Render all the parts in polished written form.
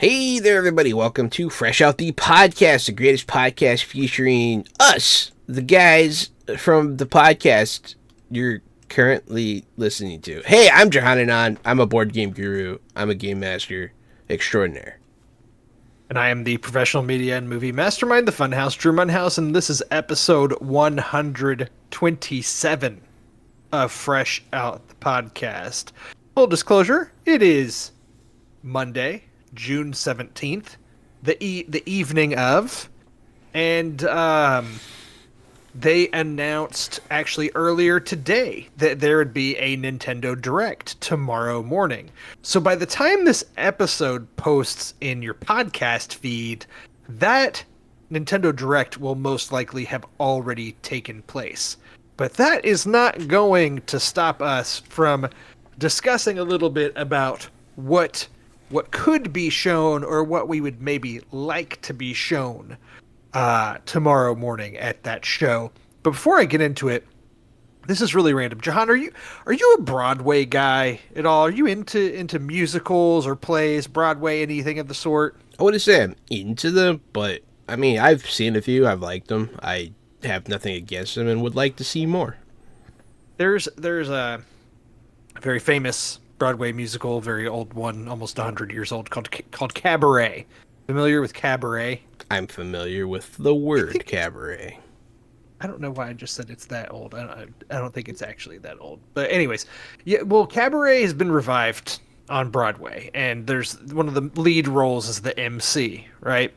Hey there, everybody. Welcome to Fresh Out the Podcast, the greatest podcast featuring us, the guys from the podcast you're currently listening to. Hey, I'm Johanan. I'm a board game guru. I'm a game master extraordinaire. And I am the professional media and movie mastermind, the Funhouse, Drew Munhouse, and this is episode 127 of Fresh Out the Podcast. Full disclosure, it is Monday, June 17th, the evening of, and they announced actually earlier today that there would be a Nintendo Direct tomorrow morning. So by the time this episode posts in your podcast feed, that Nintendo Direct will most likely have already taken place. But that is not going to stop us from discussing a little bit about what could be shown or what we would maybe like to be shown tomorrow morning at that show. But before I get into it, this is really random. Jahan, are you a Broadway guy at all? Are you into musicals or plays, Broadway, anything of the sort? I wouldn't say I'm into them, but I mean, I've seen a few. I've liked them. I have nothing against them and would like to see more. There's a very famous Broadway musical, very old one, almost 100 years old, called Cabaret. Familiar with Cabaret? I'm familiar with the word cabaret. I don't know why I just said it's that old. I don't think it's actually that old. But anyways, yeah. Well, Cabaret has been revived on Broadway, and there's one of the lead roles is the MC, right?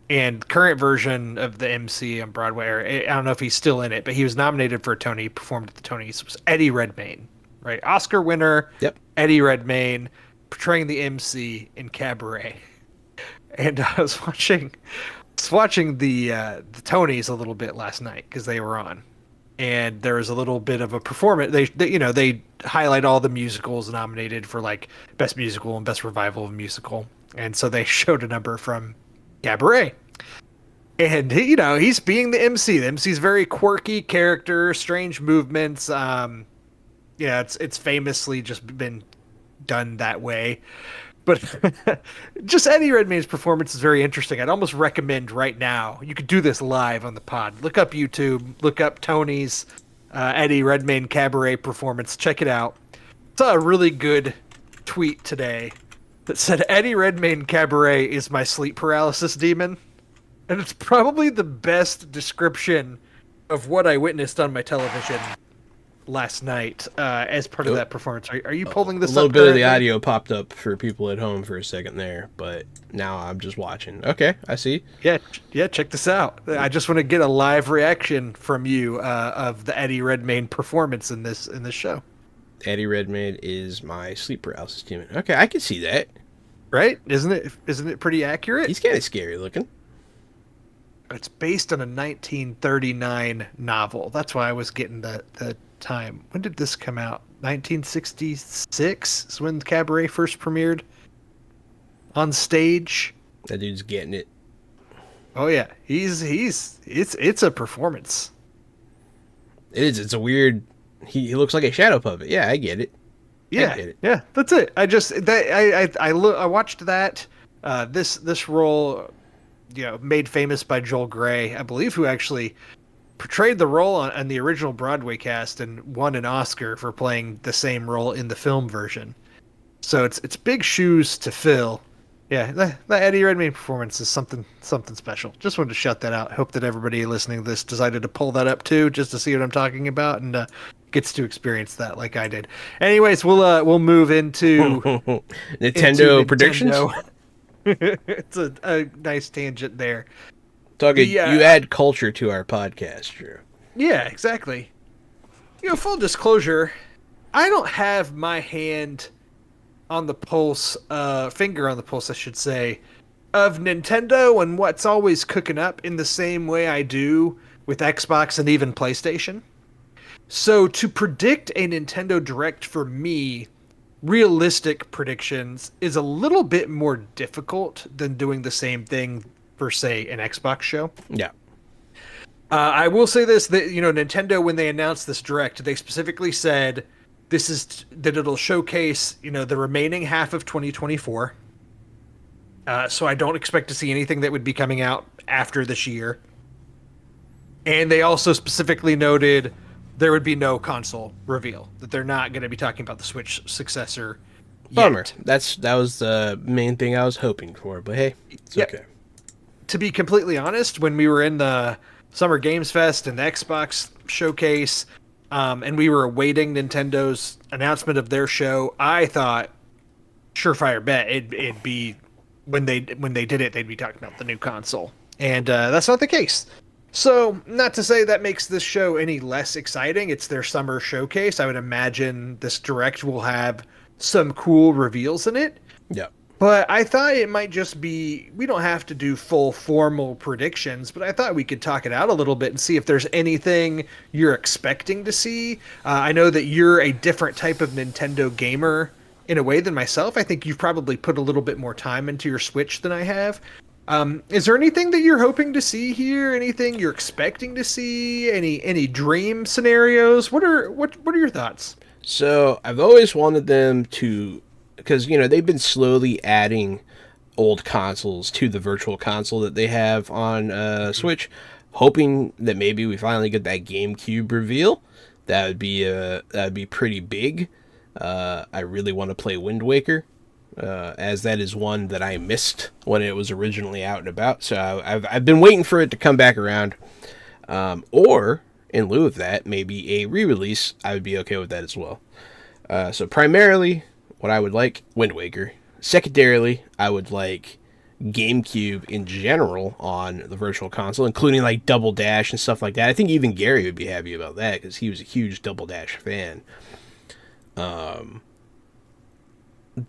And current version of the MC on Broadway, or I don't know if he's still in it, but he was nominated for a Tony, performed at the Tonys, was Eddie Redmayne, right? Oscar winner. Yep. Eddie Redmayne portraying the MC in Cabaret. And I was watching the Tonys a little bit last night because they were on, and there was a little bit of a performance. They highlight all the musicals nominated for like best musical and best revival of musical, and so they showed a number from Cabaret, and he's being the MC. The MC's very quirky character, strange movements. It's famously just been done that way. But just Eddie Redmayne's performance is very interesting. I'd almost recommend right now, you could do this live on the pod. Look up YouTube, look up Tony's Eddie Redmayne Cabaret performance. Check it out. Saw a really good tweet today that said, Eddie Redmayne Cabaret is my sleep paralysis demon. And it's probably the best description of what I witnessed on my television last night as part of that performance. Are you pulling this up? A little bit of the audio popped up for people at home for a second there, but now I'm just watching. Okay, I see. Yeah, check this out. I just want to get a live reaction from you of the Eddie Redmayne performance in this show. Eddie Redmayne is my sleep paralysis demon. Okay, I can see that. Right? Isn't it pretty accurate? He's kind of scary looking. It's based on a 1939 novel. That's why I was getting the time. When did this come out? 1966 is when Cabaret first premiered on stage. That dude's getting it. Oh yeah, it's a performance. It is. It's a weird. He looks like a shadow puppet. Yeah, I get it. Yeah, yeah, that's it. I watched that. This role, made famous by Joel Grey, I believe, who actually portrayed the role on the original Broadway cast and won an Oscar for playing the same role in the film version. So it's big shoes to fill. Yeah, the Eddie Redmayne performance is something special. Just wanted to shout that out. Hope that everybody listening to this decided to pull that up too, just to see what I'm talking about, and gets to experience that like I did. Anyways, we'll move into Nintendo predictions. It's a nice tangent there. You add culture to our podcast, Drew. Yeah, exactly. Full disclosure, I don't have my hand on the pulse, finger on the pulse, I should say, of Nintendo and what's always cooking up in the same way I do with Xbox and even PlayStation. So to predict a Nintendo Direct for me, realistic predictions is a little bit more difficult than doing the same thing for, say, an Xbox show. Yeah. I will say this, that Nintendo, when they announced this Direct, they specifically said that it'll showcase, the remaining half of 2024 So I don't expect to see anything that would be coming out after this year. And they also specifically noted there would be no console reveal, that they're not going to be talking about the Switch successor Bummer. yet. That was the main thing I was hoping for, but hey, it's okay. To be completely honest, when we were in the Summer Games Fest and the Xbox showcase, and we were awaiting Nintendo's announcement of their show, I thought, surefire bet, it'd be when they did it, they'd be talking about the new console, and that's not the case. So, not to say that makes this show any less exciting. It's their summer showcase. I would imagine this direct will have some cool reveals in it. Yeah. But I thought it might just be, we don't have to do full formal predictions, but I thought we could talk it out a little bit and see if there's anything you're expecting to see. I know that you're a different type of Nintendo gamer in a way than myself. I think you've probably put a little bit more time into your Switch than I have. Is there anything that you're hoping to see here? Anything you're expecting to see? Any dream scenarios? What are your thoughts? So I've always wanted them to, because they've been slowly adding old consoles to the virtual console that they have on Switch, hoping that maybe we finally get that GameCube reveal. That'd be pretty big. I really want to play Wind Waker, as that is one that I missed when it was originally out and about. So I've been waiting for it to come back around, or in lieu of that, maybe a re-release. I would be okay with that as well. So primarily, what I would like, Wind Waker. Secondarily, I would like GameCube in general on the virtual console, including like Double Dash and stuff like that. I think even Gary would be happy about that because he was a huge Double Dash fan.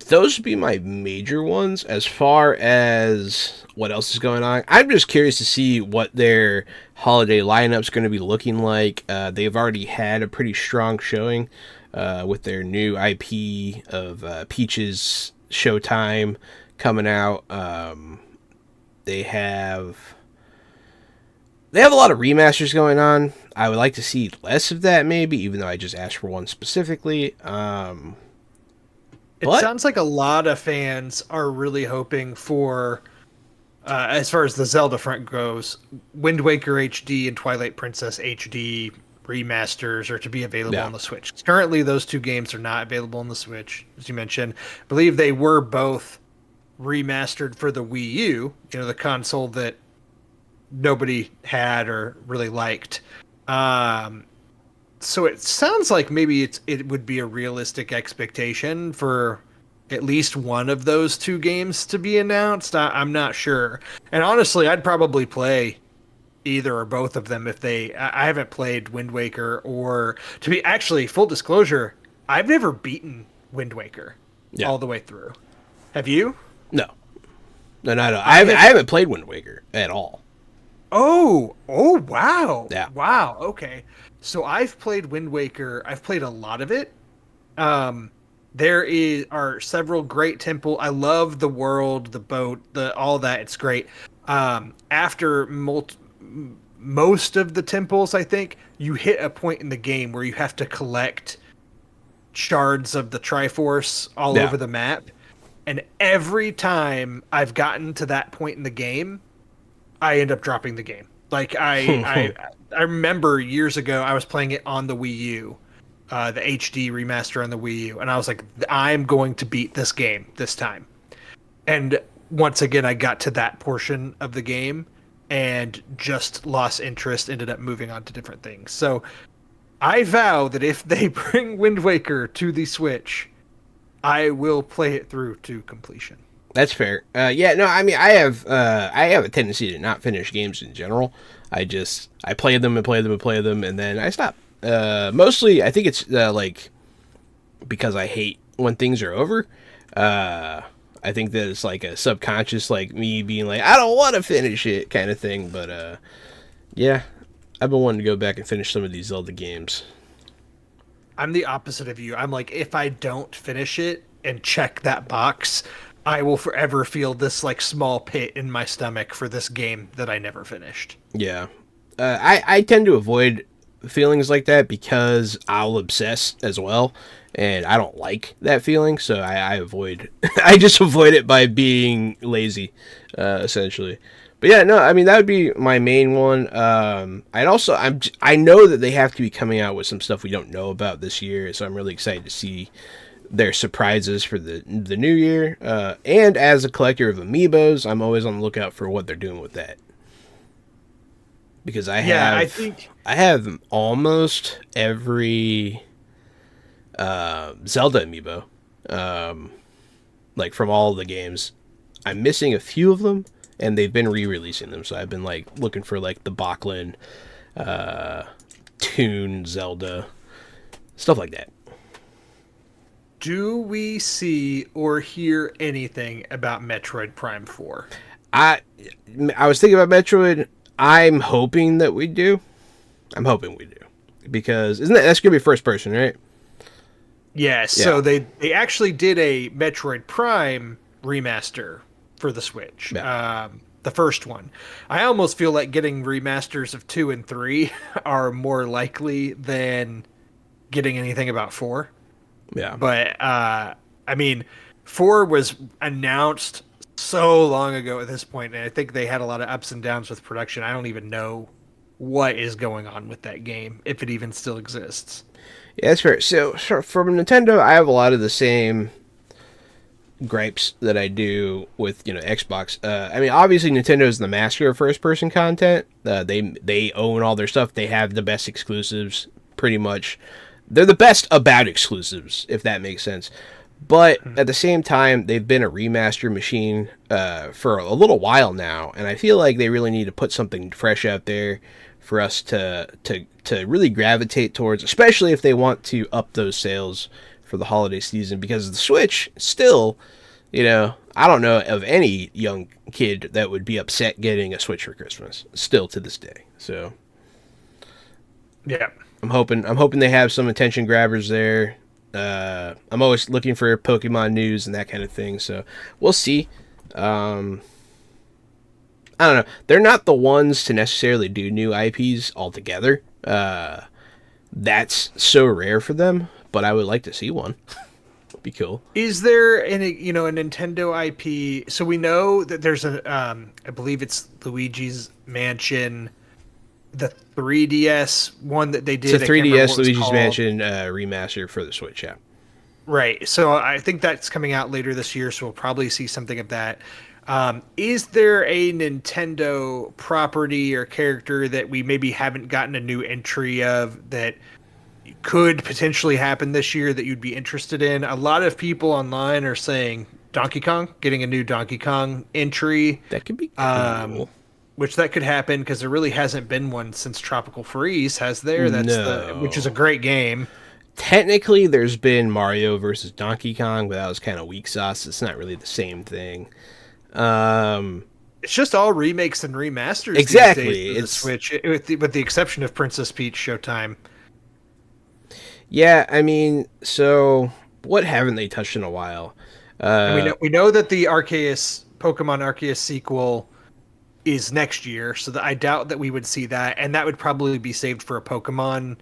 Those would be my major ones. As far as what else is going on, I'm just curious to see what their holiday lineup's going to be looking like. They've already had a pretty strong showing with their new IP of Peach's Showtime coming out. They have a lot of remasters going on. I would like to see less of that, maybe, even though I just asked for one specifically. It sounds like a lot of fans are really hoping for, as far as the Zelda front goes, Wind Waker HD and Twilight Princess HD remasters are to be available on the Switch. Currently, those two games are not available on the Switch, as you mentioned. I believe they were both remastered for the Wii U, the console that nobody had or really liked. So it sounds like maybe it would be a realistic expectation for at least one of those two games to be announced. I'm not sure. And honestly, I'd probably play either or both of them if I haven't played Wind Waker, or to be actually full disclosure, I've never beaten Wind Waker all the way through. Have you? No. I haven't played Wind Waker at all. Oh, wow. Yeah. Wow. Okay. So I've played Wind Waker. I've played a lot of it. There are several great temple. I love the world, the boat, all that. It's great. After most of the temples, I think you hit a point in the game where you have to collect shards of the Triforce all over the map. And every time I've gotten to that point in the game, I end up dropping the game. Like I remember years ago, I was playing it on the Wii U, the HD remaster on the Wii U, and I was like, I'm going to beat this game this time. And once again, I got to that portion of the game and just lost interest, ended up moving on to different things. So I vow that if they bring Wind Waker to the Switch, I will play it through to completion. That's fair. I have a tendency to not finish games in general. I play them, and then I stop. Mostly, I think it's because I hate when things are over. I think that it's like a subconscious, like me being like, I don't want to finish it kind of thing. But I've been wanting to go back and finish some of these Zelda games. I'm the opposite of you. I'm like, if I don't finish it and check that box, I will forever feel this like small pit in my stomach for this game that I never finished. Yeah. I tend to avoid feelings like that because I'll obsess as well, and I don't like that feeling, so I avoid. I just avoid it by being lazy, essentially. But yeah, no, I mean that would be my main one. I know that they have to be coming out with some stuff we don't know about this year, so I'm really excited to see their surprises for the new year. And as a collector of amiibos, I'm always on the lookout for what they're doing with that. Because I have almost every Zelda amiibo, like from all the games. I'm missing a few of them, and they've been re-releasing them. So I've been like looking for like the Bachlan, Toon Zelda, stuff like that. Do we see or hear anything about Metroid Prime 4? I was thinking about Metroid. I'm hoping that we do. I'm hoping we do. Because that's going to be first person, right? Yes. Yeah. So they actually did a Metroid Prime remaster for the Switch. Yeah. The first one. I almost feel like getting remasters of 2 and 3 are more likely than getting anything about 4. Yeah. But, I mean, 4 was announced so long ago at this point, and I think they had a lot of ups and downs with production. I don't even know what is going on with that game, if it even still exists. Yeah, that's fair. So from Nintendo, I have a lot of the same gripes that I do with Xbox. I mean, obviously Nintendo is the master of first-person content. They own all their stuff. They have the best exclusives, pretty much. They're the best about exclusives, if that makes sense. But at the same time, they've been a remaster machine for a little while now, and I feel like they really need to put something fresh out there for us to really gravitate towards, especially if they want to up those sales for the holiday season. Because the Switch still, I don't know of any young kid that would be upset getting a Switch for Christmas, still to this day. So, yeah, I'm hoping they have some attention grabbers there. I'm always looking for Pokemon news and that kind of thing, so we'll see. I don't know. They're not the ones to necessarily do new IPs altogether. That's so rare for them, but I would like to see one. Be cool. Is there a Nintendo IP? So we know that there's I believe it's Luigi's Mansion, the 3DS one that they did. It's a 3DS Luigi's Mansion remaster for the Switch, yeah. Right. So I think that's coming out later this year, so we'll probably see something of that. Is there a Nintendo property or character that we maybe haven't gotten a new entry of that could potentially happen this year that you'd be interested in? A lot of people online are saying Donkey Kong, getting a new Donkey Kong entry. That could be cool. Which that could happen because there really hasn't been one since Tropical Freeze, has there? Which is a great game. Technically, there's been Mario versus Donkey Kong, but that was kind of weak sauce. It's not really the same thing. It's just all remakes and remasters. Exactly. These days for the Switch, with the exception of Princess Peach Showtime. Yeah, I mean, so what haven't they touched in a while? We know that the Pokemon Arceus sequel is next year, so I doubt that we would see that, and that would probably be saved for a Pokemon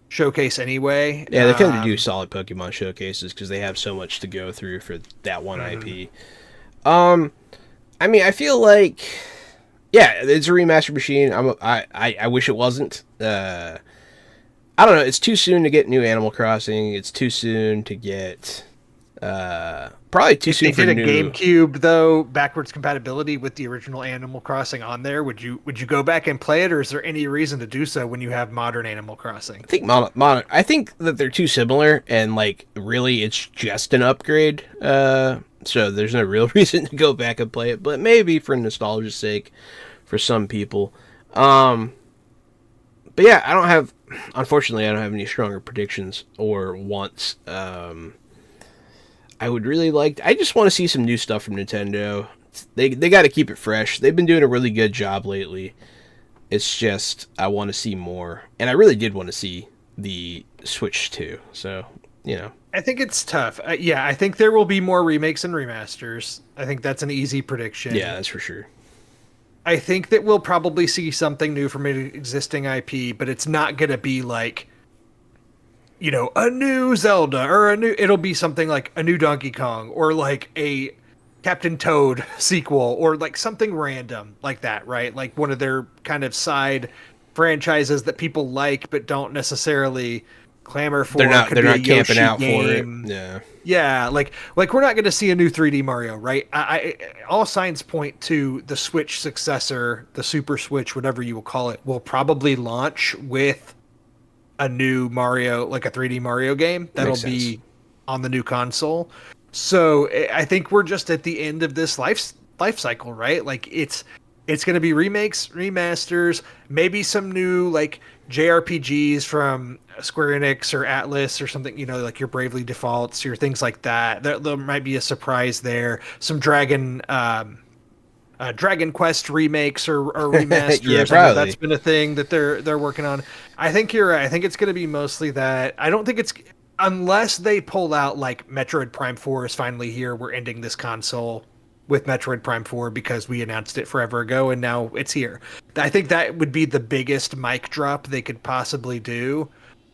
showcase anyway. Yeah, they tend to do solid Pokemon showcases because they have so much to go through for that one IP. I mean, I feel like, yeah, it's a remaster machine. I wish it wasn't. I don't know. It's too soon to get new Animal Crossing. It's too soon to get. Probably too soon for new. If they did a GameCube though, backwards compatibility with the original Animal Crossing on there, would you go back and play it, or is there any reason to do so when you have modern Animal Crossing? I think I think that they're too similar, and like really, it's just an upgrade. So there's no real reason to go back and play it, but maybe for nostalgia's sake, for some people. But yeah, unfortunately, I don't have any stronger predictions or wants. I would really I just want to see some new stuff from Nintendo. They got to keep it fresh. They've been doing a really good job lately. It's just, I want to see more. And I really did want to see the Switch 2. So, I think it's tough. Yeah, I think there will be more remakes and remasters. I think that's an easy prediction. Yeah, that's for sure. I think that we'll probably see something new from an existing IP, but it's not going to be like, a new Zelda or it'll be something like a new Donkey Kong or like a Captain Toad sequel or like something random like that, right? Like one of their kind of side franchises that people like but don't necessarily clamor for. They're not camping out game. for it. Yeah. Yeah, like we're not going to see a new 3D Mario, right? All signs point to the Switch successor, the Super Switch, whatever you will call it, will probably launch with a new Mario, like a 3D Mario game that'll be on the new console. So I think we're just at the end of this life cycle, right? Like it's going to be remakes, remasters, maybe some new like JRPGs from Square Enix or Atlas or something, like your Bravely Defaults, your things like that. There might be a surprise there. Some Dragon Quest remakes or remasters. Yeah, probably. That's been a thing that they're working on. I think you're right. I think it's going to be mostly that. I don't think it's unless they pull out like Metroid Prime 4 is finally here. We're ending this console with Metroid Prime 4 because we announced it forever ago and now it's here. I think that would be the biggest mic drop they could possibly do.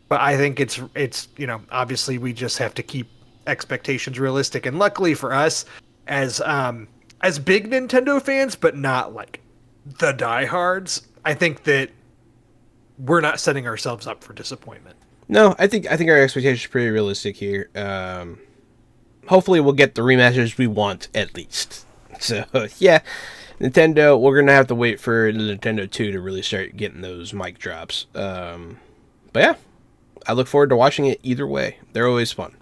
But I think it's obviously we just have to keep expectations realistic. And luckily for us, as big Nintendo fans, but not like the diehards, I think that we're not setting ourselves up for disappointment. No, I think our expectations are pretty realistic here. Hopefully we'll get the remasters we want at least. So yeah, Nintendo, we're gonna have to wait for the Nintendo 2 to really start getting those mic drops. But yeah, I look forward to watching it either way. They're always fun.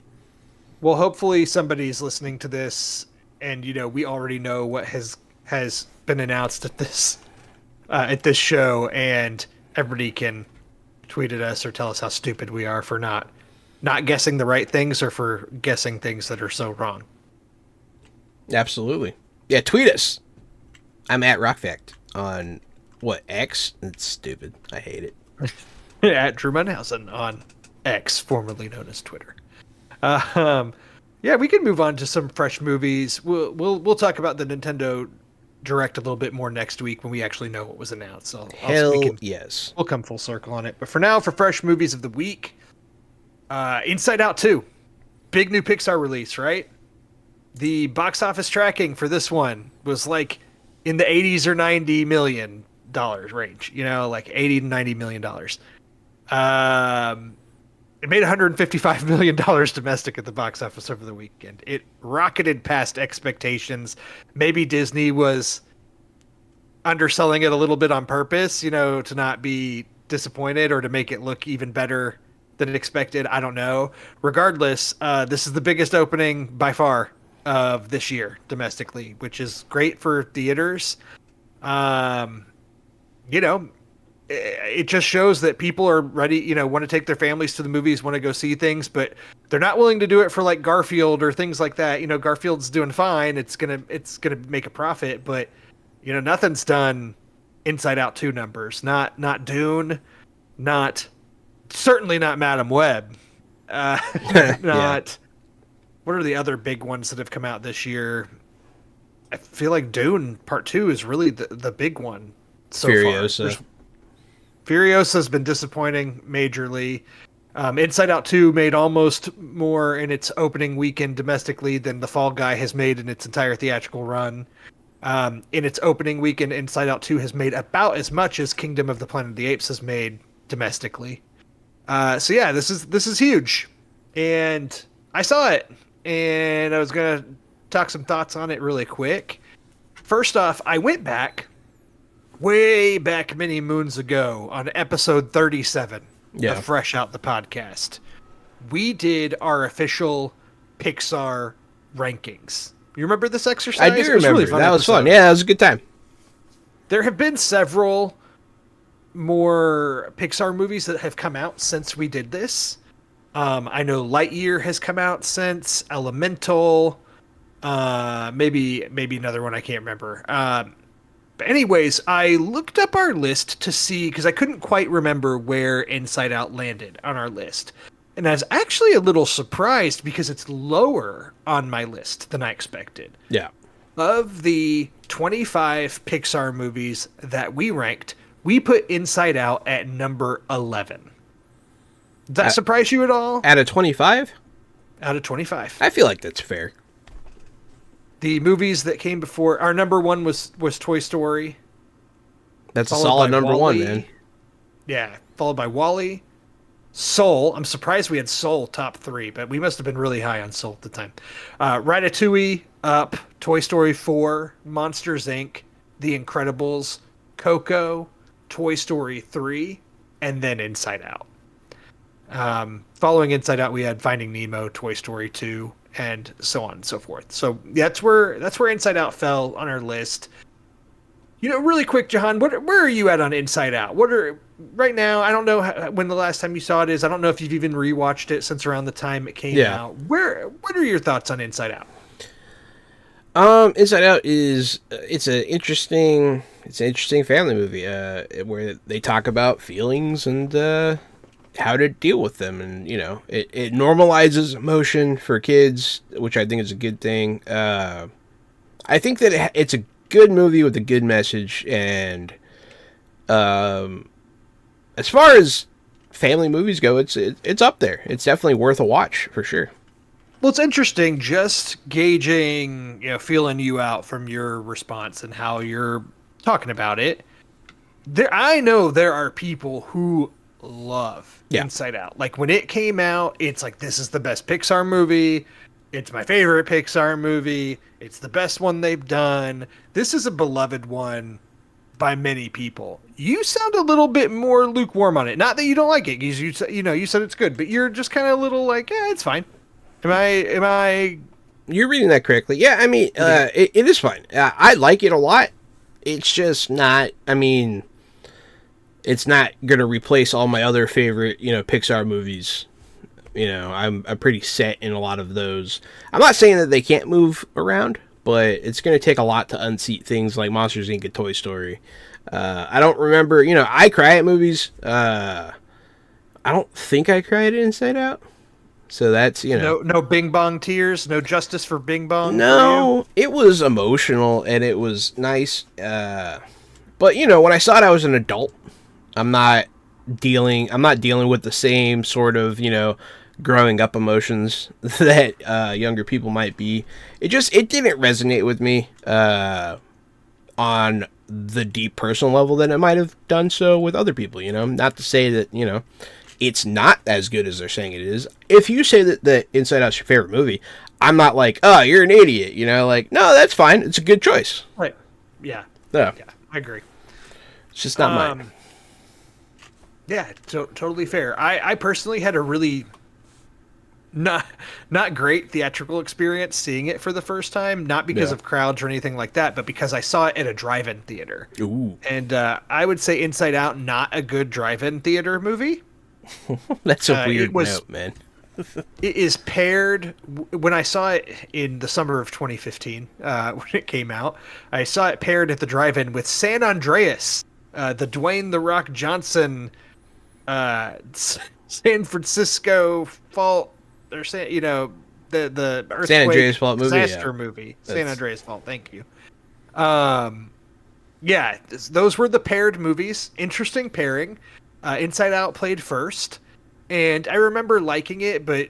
Well, hopefully somebody's listening to this and we already know what has been announced at this show, and everybody can tweet at us or tell us how stupid we are for not guessing the right things or for guessing things that are so wrong. Absolutely. Yeah, tweet us. I'm at RockFact on X? It's stupid. I hate it. At Drew Munhausen on X, formerly known as Twitter. Yeah, we can move on to some fresh movies. We'll talk about the Nintendo Direct a little bit more next week when we actually know what was announced. Yes. We'll come full circle on it. But for now, for fresh movies of the week, Inside Out 2. Big new Pixar release, right? The box office tracking for this one was like in the 80s or $90 million range, like 80 to $90 million. It made $155 million domestic at the box office over the weekend. It rocketed past expectations. Maybe Disney was underselling it a little bit on purpose, to not be disappointed or to make it look even better than expected. I don't know. Regardless, this is the biggest opening by far of this year domestically, which is great for theaters. It just shows that people are ready, want to take their families to the movies, want to go see things, but they're not willing to do it for like Garfield or things like that. Garfield's doing fine. It's gonna make a profit, but nothing's done Inside Out 2 numbers. Not Dune, certainly not Madam Web. Yeah. What are the other big ones that have come out this year? I feel like Dune Part 2 is really the big one so Furiosa. far. Furiosa's been disappointing majorly. Inside Out 2 made almost more in its opening weekend domestically than The Fall Guy has made in its entire theatrical run. In its opening weekend, Inside Out 2 has made about as much as Kingdom of the Planet of the Apes has made domestically. So yeah, this is huge. And I saw it, and I was going to talk some thoughts on it really quick. First off, I went way back many moons ago on episode 37 of Fresh Out the Podcast. We did our official Pixar rankings. You remember this exercise? I do remember. Really that was fun. Yeah, that was a good time. There have been several more Pixar movies that have come out since we did this. I know Lightyear has come out since, Elemental, maybe another one I can't remember. But anyways, I looked up our list to see, because I couldn't quite remember where Inside Out landed on our list. And I was actually a little surprised because it's lower on my list than I expected. Yeah. of the 25 Pixar movies that we ranked, we put Inside Out at number 11. Does that surprise you at all? Out of 25? Out of 25. I feel like that's fair. The movies that came before, our number one was Toy Story. That's a solid number Wall-E. one, man. Yeah, followed by Wall-E. Soul. I'm surprised we had Soul top 3, but we must have been really high on Soul at the time. Ratatouille, Up, Toy Story 4, Monsters, Inc., The Incredibles, Coco, Toy Story 3, and then Inside Out. Following Inside Out, we had Finding Nemo, Toy Story 2, and so on and so forth. So that's where Inside Out fell on our list. Really quick, Jahan, where are you at on Inside Out? Right now, I don't know when the last time you saw it is. I don't know if you've even rewatched it since around the time it came out. What are your thoughts on Inside Out? Inside Out is it's an interesting family movie where they talk about feelings and how to deal with them, and it normalizes emotion for kids, which I think is a good thing. I think that it's a good movie with a good message, and as far as family movies go, it's up there. It's definitely worth a watch for sure. Well, it's interesting just gauging, feeling you out from your response and how you're talking about it. I know there are people who love Inside Out. Like when it came out, it's like, this is the best Pixar movie. It's my favorite Pixar movie. It's the best one they've done. This is a beloved one by many people. You sound a little bit more lukewarm on it. Not that you don't like it, because you said it's good, but you're just kind of a little like, yeah, it's fine. Am I? You're reading that correctly. Yeah, I mean, it is fine. I like it a lot. It's just not. I mean, it's not gonna replace all my other favorite, Pixar movies. I'm pretty set in a lot of those. I'm not saying that they can't move around, but it's going to take a lot to unseat things like Monsters, Inc. and Toy Story. I don't remember, I cry at movies. I don't think I cried at Inside Out. So that's, No Bing Bong tears, no justice for Bing Bong. No, it was emotional and it was nice. But, when I saw it, I was an adult. I'm not dealing with the same sort of, growing up emotions that younger people might be. It didn't resonate with me on the deep personal level that it might have done so with other people. Not to say that it's not as good as they're saying it is. If you say that Inside Out's your favorite movie, I'm not like, oh, you're an idiot. Like, no, that's fine. It's a good choice. Right. Yeah. Yeah, I agree. It's just not mine. Yeah, totally fair. I personally had a really not great theatrical experience seeing it for the first time, not because of crowds or anything like that, but because I saw it at a drive-in theater. Ooh. And I would say Inside Out, not a good drive-in theater movie. That's a weird note, man. It is paired, when I saw it in the summer of 2015, when it came out, I saw it paired at the drive-in with San Andreas, the Dwayne "The Rock" Johnson, San Francisco Fault, or the earthquake San Andreas Fault movie, disaster movie. San Andreas Fault, thank you. Those were the paired movies. Interesting pairing. Inside Out played first, and I remember liking it, but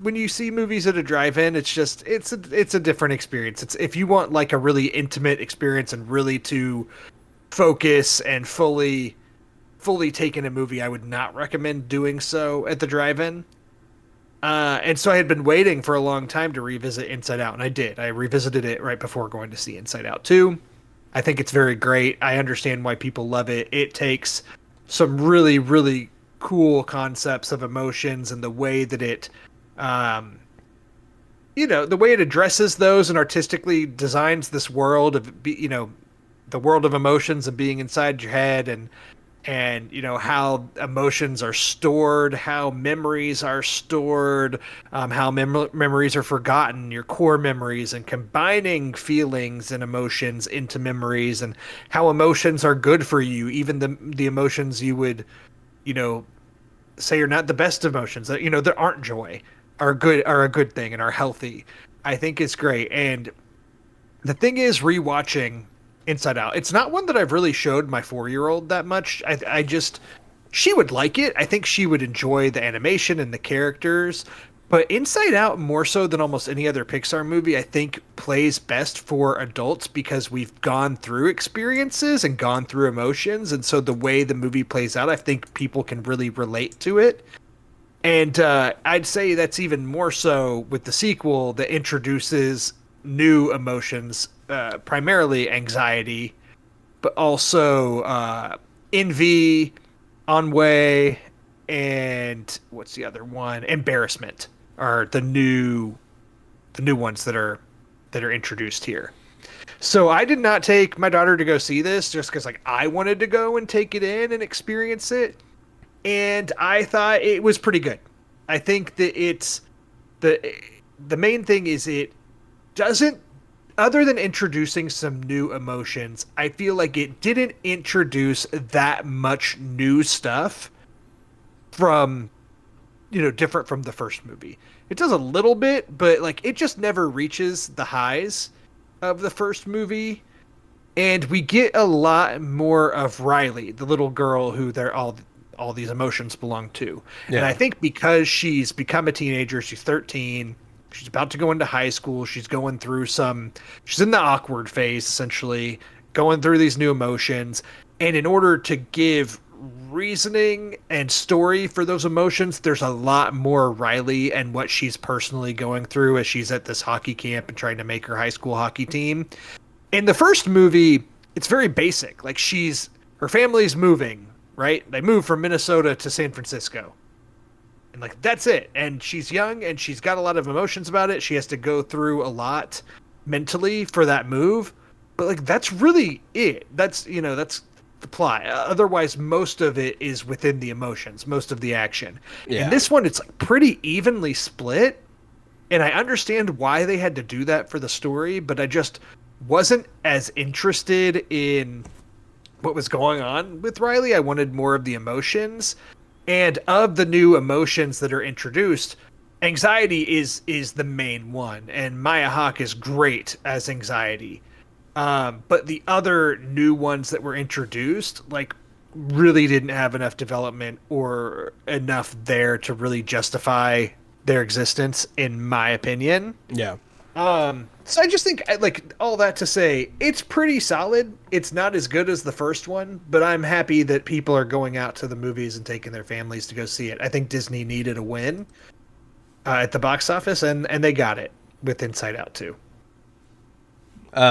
when you see movies at a drive-in, it's a different experience. It's if you want like a really intimate experience and really to focus and fully take in a movie, I would not recommend doing so at the drive-in. And so I had been waiting for a long time to revisit Inside Out, and I did. I revisited it right before going to see Inside Out 2. I think it's very great. I understand why people love it. It takes some really, really cool concepts of emotions and the way that it, the way it addresses those and artistically designs this world of, the world of emotions and being inside your head, and how emotions are stored, how memories are stored, how memories are forgotten, your core memories, and combining feelings and emotions into memories, and how emotions are good for you, even the emotions you would say are not the best emotions, that there aren't joy, are a good thing and are healthy. I think it's great. And The thing is, rewatching Inside Out, it's not one that I've really showed my 4-year-old that much. I just, she would like it. I think she would enjoy the animation and the characters. But Inside Out, more so than almost any other Pixar movie, I think plays best for adults because we've gone through experiences and gone through emotions. And so the way the movie plays out, I think people can really relate to it. And I'd say that's even more so with the sequel that introduces new emotions, primarily anxiety, but also envy, ennui, and what's the other one? Embarrassment are the new ones that are introduced here. So I did not take my daughter to go see this just because like I wanted to go and take it in and experience it, and I thought it was pretty good. I think that it's the main thing is it doesn't, other than introducing some new emotions, I feel like it didn't introduce that much new stuff from, different from the first movie. It does a little bit, but like it just never reaches the highs of the first movie. And we get a lot more of Riley, the little girl who they're all these emotions belong to. Yeah. And I think because she's become a teenager, she's 13, she's about to go into high school, she's going through she's in the awkward phase, essentially, going through these new emotions. And in order to give reasoning and story for those emotions, there's a lot more Riley and what she's personally going through as she's at this hockey camp and trying to make her high school hockey team. In the first movie, it's very basic. Like her family's moving, right? They moved from Minnesota to San Francisco. And like, that's it. And she's young and she's got a lot of emotions about it. She has to go through a lot mentally for that move. But like, that's really it. That's the plot. Otherwise, most of it is within the emotions, most of the action. Yeah. And this one, it's like pretty evenly split. And I understand why they had to do that for the story, but I just wasn't as interested in what was going on with Riley. I wanted more of the emotions. And of the new emotions that are introduced, anxiety is the main one. And Maya Hawke is great as anxiety. But the other new ones that were introduced, like, really didn't have enough development or enough there to really justify their existence, in my opinion. Yeah. So I just think, like, all that to say, it's pretty solid. It's not as good as the first one, but I'm happy that people are going out to the movies and taking their families to go see it. I think Disney needed a win at the box office, and they got it with Inside Out 2.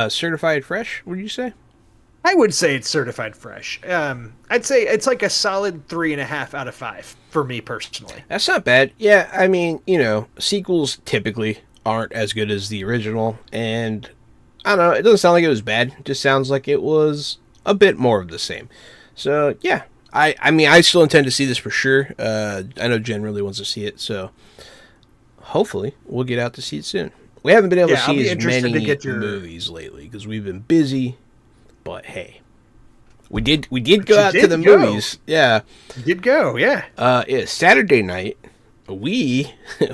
Certified fresh, would you say? I would say it's certified fresh. I'd say it's like a solid 3.5 out of 5 for me personally. That's not bad. Yeah, I mean, sequels typically aren't as good as the original, and I don't know, it doesn't sound like it was bad. It just sounds like it was a bit more of the same. So yeah, I mean, I still intend to see this for sure. I know Jen really wants to see it, so hopefully we'll get out to see it soon. We haven't been able to see as many movies lately because we've been busy, but hey, we did go out to the movies. Yeah, you did go. Yeah. Saturday night we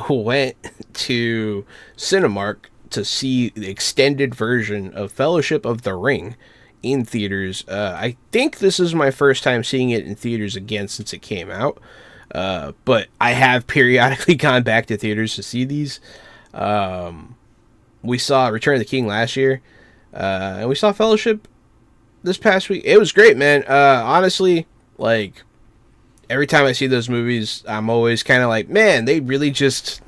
went to Cinemark to see the extended version of Fellowship of the Ring in theaters. I think this is my first time seeing it in theaters again since it came out. But I have periodically gone back to theaters to see these. We saw Return of the King last year, and we saw Fellowship this past week. It was great, man. Honestly, like, every time I see those movies, I'm always kind of like, man, they really just,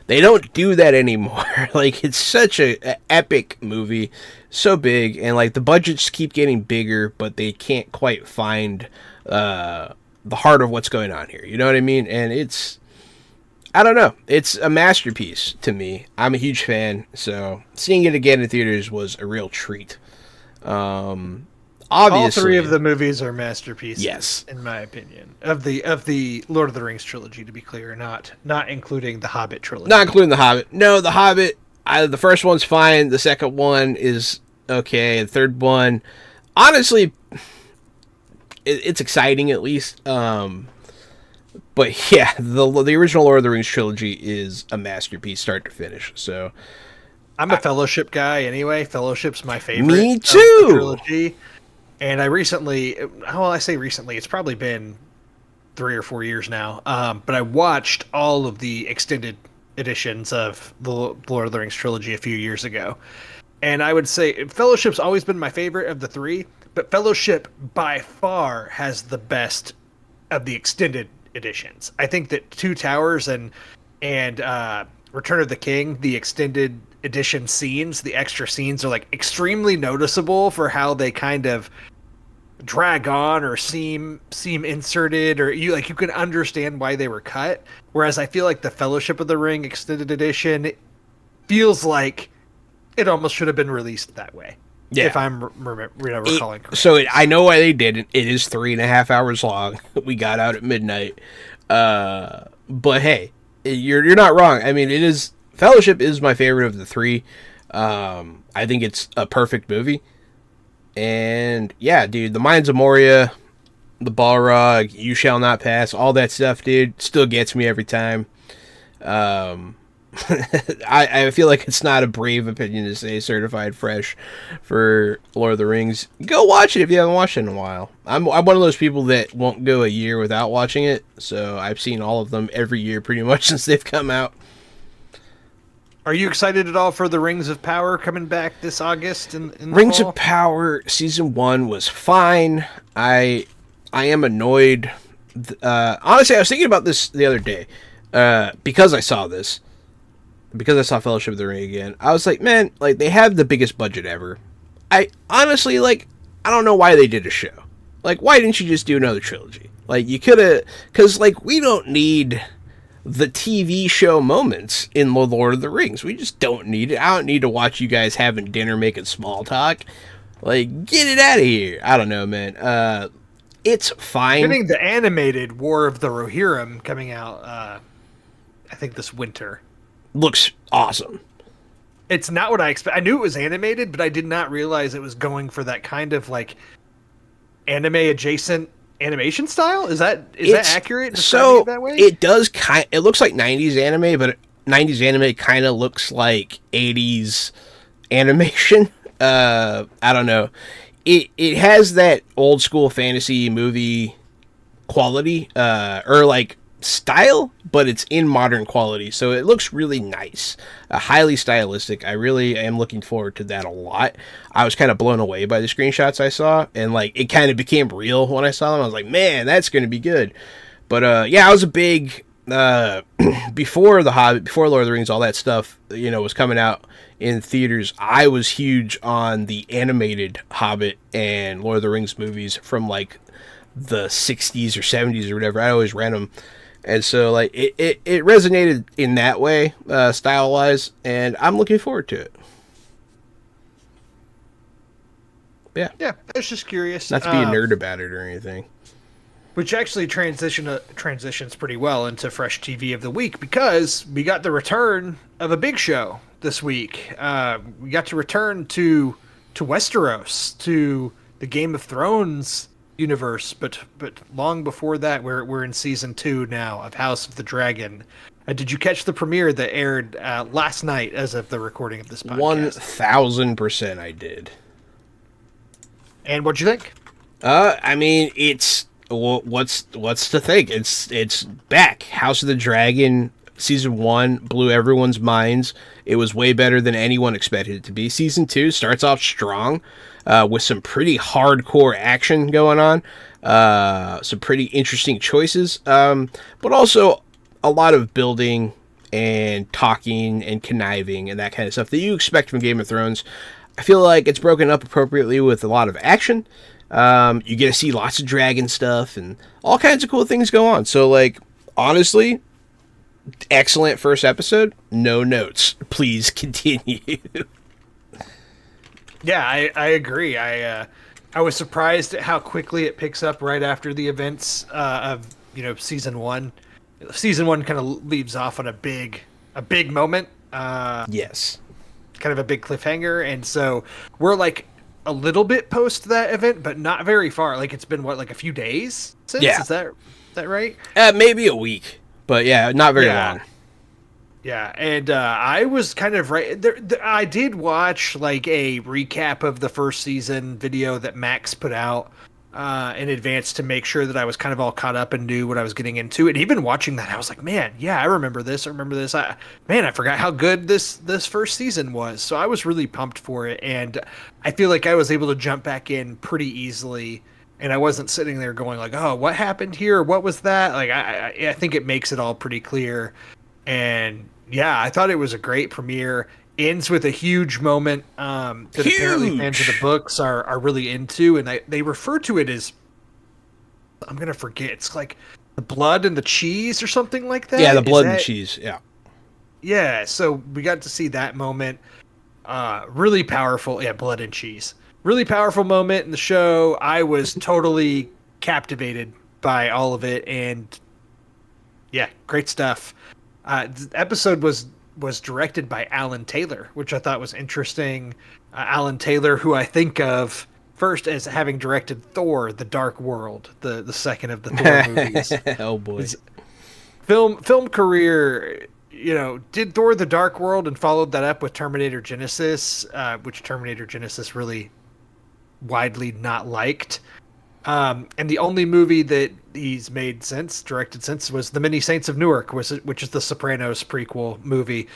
they don't do that anymore. Like, it's such a epic movie, so big, and like the budgets keep getting bigger, but they can't quite find the heart of what's going on here. You know what I mean? And it's, I don't know, it's a masterpiece to me. I'm a huge fan, so seeing it again in theaters was a real treat. Obviously, all three of the movies are masterpieces. Yes, in my opinion, of the Lord of the Rings trilogy. To be clear, not including the Hobbit trilogy. Not including the Hobbit. No, the Hobbit. The first one's fine. The second one is okay. The third one, honestly, it's exciting at least. But yeah, the original Lord of the Rings trilogy is a masterpiece, start to finish. So I'm a Fellowship guy anyway. Fellowship's my favorite. Me of the too. trilogy. And I recently, well, I say recently, it's probably been 3 or 4 years now. But I watched all of the extended editions of the Lord of the Rings trilogy a few years ago. And I would say Fellowship's always been my favorite of the three, but Fellowship by far has the best of the extended editions. I think that Two Towers and Return of the King, the extended edition scenes, the extra scenes are like extremely noticeable for how they kind of drag on or seem inserted, or you can understand why they were cut. Whereas I feel like the Fellowship of the Ring extended edition feels like it almost should have been released that way. Yeah. If I'm recalling correctly. So I know why they didn't. It is 3.5 hours long. We got out at midnight. But hey, you're not wrong. I mean, Fellowship is my favorite of the three. I think it's a perfect movie. And yeah, dude, the Mines of Moria, the Balrog, You Shall Not Pass, all that stuff, dude, still gets me every time. I feel like it's not a brave opinion to say certified fresh for Lord of the Rings. Go watch it if you haven't watched it in a while. I'm one of those people that won't go a year without watching it, so I've seen all of them every year pretty much since they've come out. Are you excited at all for the Rings of Power coming back this August? In the Rings fall? of Power Season 1 was fine. I am annoyed. Honestly, I was thinking about this the other day because I saw Fellowship of the Ring again. I was like, man, like, they have the biggest budget ever. I honestly, like, I don't know why they did a show. Like, why didn't you just do another trilogy? Like, you could have, because, like, we don't need the TV show moments in The Lord of the Rings. We just don't need it. I don't need to watch you guys having dinner making small talk. Like, get it out of here. I don't know, man. It's fine. Getting the animated War of the Rohirrim coming out, I think this winter. Looks awesome. It's not what I expect. I knew it was animated, but I did not realize it was going for that kind of like anime adjacent animation style. Is that accurate? So it that way? It does it looks like 90s anime, but 90s anime kind of looks like 80s animation. I don't know. It has that old school fantasy movie quality, or like style, but it's in modern quality, so it looks really nice, highly stylistic. I really am looking forward to that a lot. I was kind of blown away by the screenshots I saw, and like it kind of became real when I saw them. I was like, man, that's going to be good. But yeah, I was a big before The Hobbit, before Lord of the Rings, all that stuff, was coming out in theaters. I was huge on the animated Hobbit and Lord of the Rings movies from like the 60s or 70s or whatever. I always ran them. And so, like, it resonated in that way, style-wise, and I'm looking forward to it. Yeah. Yeah, I was just curious. Not to be a nerd about it or anything. Which actually transitions pretty well into Fresh TV of the Week, because we got the return of a big show this week. We got to return to Westeros, to the Game of Thrones universe, but long before that, we're in season 2 now of House of the Dragon. Did you catch the premiere that aired last night as of the recording of this podcast? 1000% I did. And what'd you think? I mean, it's what's to think? It's back. House of the Dragon season 1 blew everyone's minds. It was way better than anyone expected it to be. Season 2 starts off strong. With some pretty hardcore action going on, some pretty interesting choices, but also a lot of building and talking and conniving and that kind of stuff that you expect from Game of Thrones. I feel like it's broken up appropriately with a lot of action. You get to see lots of dragon stuff and all kinds of cool things go on. So, like, honestly, excellent first episode. No notes. Please continue. Yeah, I agree. I was surprised at how quickly it picks up right after the events of season 1. Season 1 kind of leaves off on a big moment. Yes, kind of a big cliffhanger, and so we're like a little bit post that event, but not very far. Like, it's been like a few days since. Yeah. Is that right? Maybe a week, but yeah, not very long. Yeah, and I was kind of right there. I did watch like a recap of the first season video that Max put out in advance to make sure that I was kind of all caught up and knew what I was getting into. And even watching that, I was like, man, yeah, I remember this. I remember this. I forgot how good this first season was. So I was really pumped for it, and I feel like I was able to jump back in pretty easily. And I wasn't sitting there going like, oh, what happened here? What was that? Like, I think it makes it all pretty clear. And yeah, I thought it was a great premiere. Ends with a huge moment that apparently fans of the books are really into, and they refer to it as, I'm gonna forget. It's like the blood and the cheese or something like that. Yeah, the blood and cheese. Yeah. Yeah. So we got to see that moment. Really powerful. Yeah, blood and cheese. Really powerful moment in the show. I was totally captivated by all of it, and yeah, great stuff. The episode was directed by Alan Taylor, which I thought was interesting. Alan Taylor, who I think of first as having directed Thor: The Dark World, the second of the Thor movies. Oh boy, his film career, did Thor: The Dark World and followed that up with Terminator Genesis, which Terminator Genesis really widely not liked. And the only movie that he's directed since, was The Many Saints of Newark, which is the Sopranos prequel movie.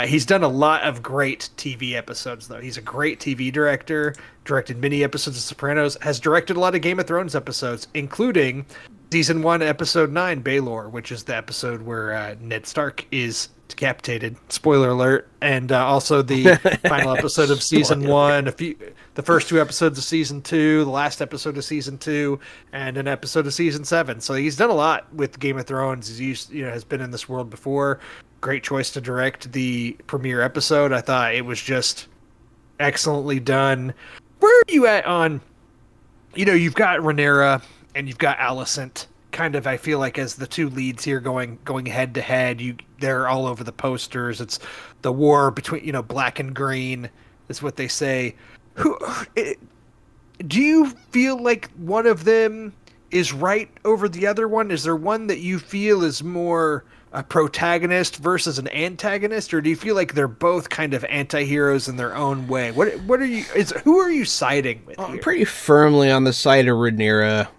He's done a lot of great TV episodes, though. He's a great TV director, directed many episodes of Sopranos, has directed a lot of Game of Thrones episodes, including Season 1, Episode 9, Baelor, which is the episode where Ned Stark is decapitated. Spoiler alert. And also the final episode of Season 1, the first 2 episodes of Season 2, the last episode of Season 2, and an episode of Season 7. So he's done a lot with Game of Thrones. Has been in this world before. Great choice to direct the premiere episode. I thought it was just excellently done. Where are you at on, you've got Rhaenyra and you've got Alicent, kind of, I feel like, as the two leads here going head to head. They're all over the posters. It's the war between, black and green is what they say. Do you feel like one of them is right over the other one? Is there one that you feel is more a protagonist versus an antagonist, or do you feel like they're both kind of anti-heroes in their own way? Who are you siding with here? I'm pretty firmly on the side of Rhaenyra.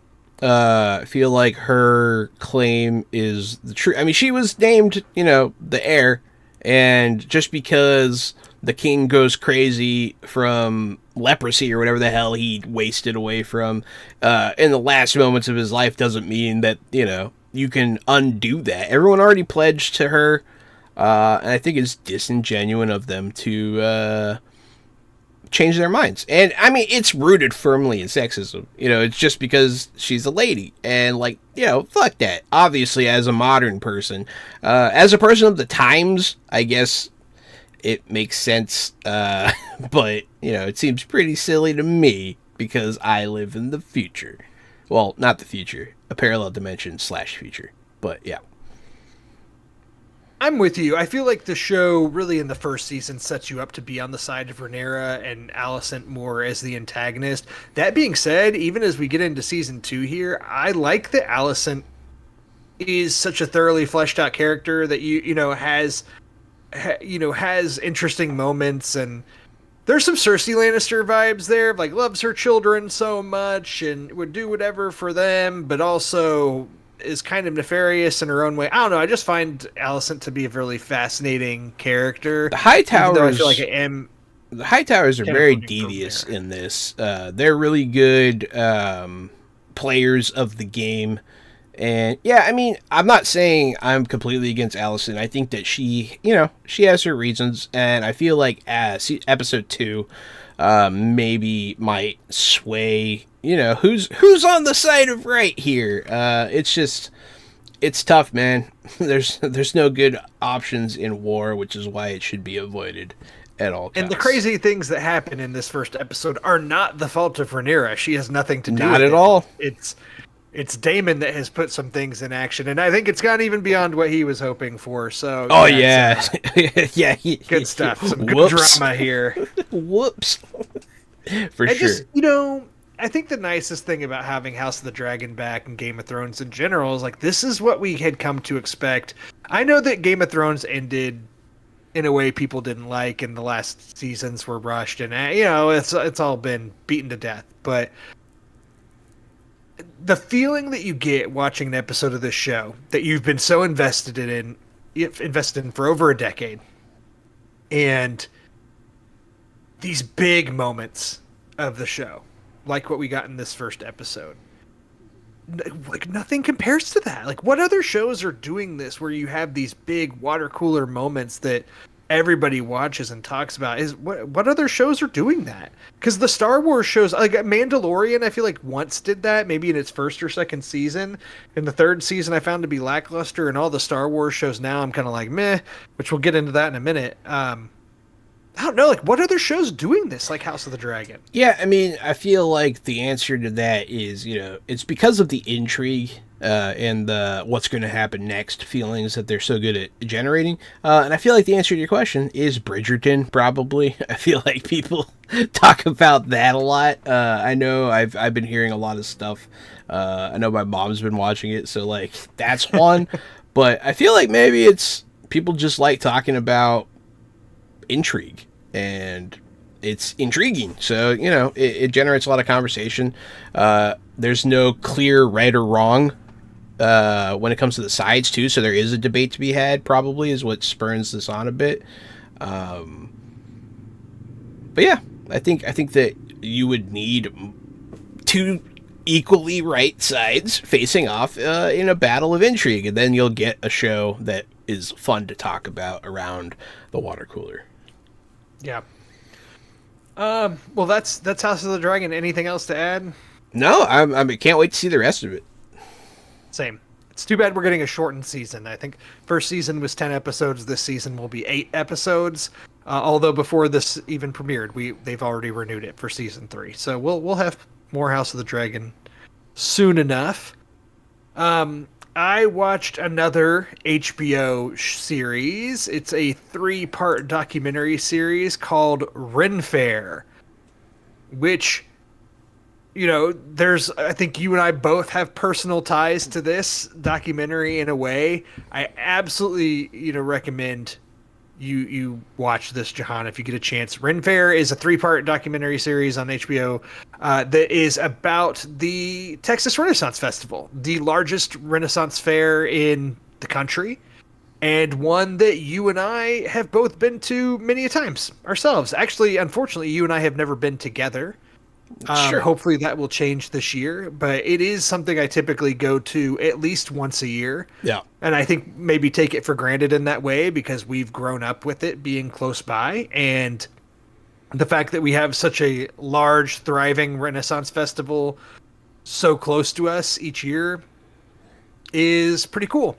I feel like her claim is the truth. I mean, she was named, the heir, and just because the king goes crazy from leprosy or whatever the hell he wasted away from in the last moments of his life doesn't mean that, you can undo that. Everyone already pledged to her, and I think it's disingenuous of them to change their minds. And I mean, it's rooted firmly in sexism. It's just because she's a lady, and fuck that. Obviously, as a modern person, as a person of the times, I guess it makes sense. But it seems pretty silly to me because I live in the future. Well, not the future, a parallel dimension / future. But yeah. I'm with you. I feel like the show really in the first season sets you up to be on the side of Rhaenyra and Alicent more as the antagonist. That being said, even as we get into season 2 here, I like that Alicent is such a thoroughly fleshed out character that has interesting moments, and there's some Cersei Lannister vibes there, like loves her children so much and would do whatever for them, but also is kind of nefarious in her own way. I don't know. I just find Alicent to be a really fascinating character. The Hightowers, I feel like I am. The Hightowers are very devious in this. They're really good players of the game. And yeah, I mean, I'm not saying I'm completely against Alicent. I think that she has her reasons, and I feel like episode 2 maybe might sway, who's on the side of right here. It's tough, man. There's no good options in war, which is why it should be avoided at all costs. And the crazy things that happen in this first episode are not the fault of Rhaenyra. She has nothing to do with it. Not at all. It's Daemon that has put some things in action, and I think it's gone even beyond what he was hoping for. So, yeah. Good stuff. Some good drama here. Whoops. For sure. I think the nicest thing about having House of the Dragon back and Game of Thrones in general is this is what we had come to expect. I know that Game of Thrones ended in a way people didn't like, and the last seasons were rushed, and you know, it's all been beaten to death. But the feeling that you get watching an episode of this show that you've been so invested in for over a decade, and these big moments of the show, like what we got in this first episode, like nothing compares to that. Like, what other shows are doing this where you have these big water cooler moments that everybody watches and talks about? Is what other shows are doing that? Because the Star Wars shows, like Mandalorian, I feel like once did that, maybe in its first or second season. In the third season, I found to be lackluster, and all the Star Wars shows now, I'm kind of like meh. Which we'll get into that in a minute. I don't know, like, what other shows doing this, like House of the Dragon? Yeah, I mean, I feel like the answer to that is, it's because of the intrigue and the what's going to happen next feelings that they're so good at generating. And I feel like the answer to your question is Bridgerton, probably. I feel like people talk about that a lot. I know I've been hearing a lot of stuff. I know my mom's been watching it, so, like, that's one. But I feel like maybe it's people just like talking about intrigue, and it's intriguing, so it generates a lot of conversation. There's no clear right or wrong when it comes to the sides too, so there is a debate to be had, probably, is what spurns this on a bit. But yeah, I think that you would need two equally right sides facing off in a battle of intrigue, and then you'll get a show that is fun to talk about around the water cooler. Yeah. Well, that's House of the Dragon. Anything else to add? No, I can't wait to see the rest of it. Same. It's too bad we're getting a shortened season. I think first season was 10 episodes. This season will be 8 episodes. Although before this even premiered, they've already renewed it for season 3. So we'll have more House of the Dragon soon enough. I watched another HBO series. It's a 3-part documentary series called Ren Fair, which, I think you and I both have personal ties to this documentary in a way. I absolutely, recommend you watch this, Jahan, if you get a chance. Ren Fair is a 3-part documentary series on HBO that is about the Texas Renaissance Festival, the largest Renaissance fair in the country, and one that you and I have both been to many a times ourselves. Actually, unfortunately, you and I have never been together. Sure. Hopefully that will change this year, but it is something I typically go to at least once a year. Yeah. And I think maybe take it for granted in that way because we've grown up with it being close by. And the fact that we have such a large, thriving Renaissance festival so close to us each year is pretty cool.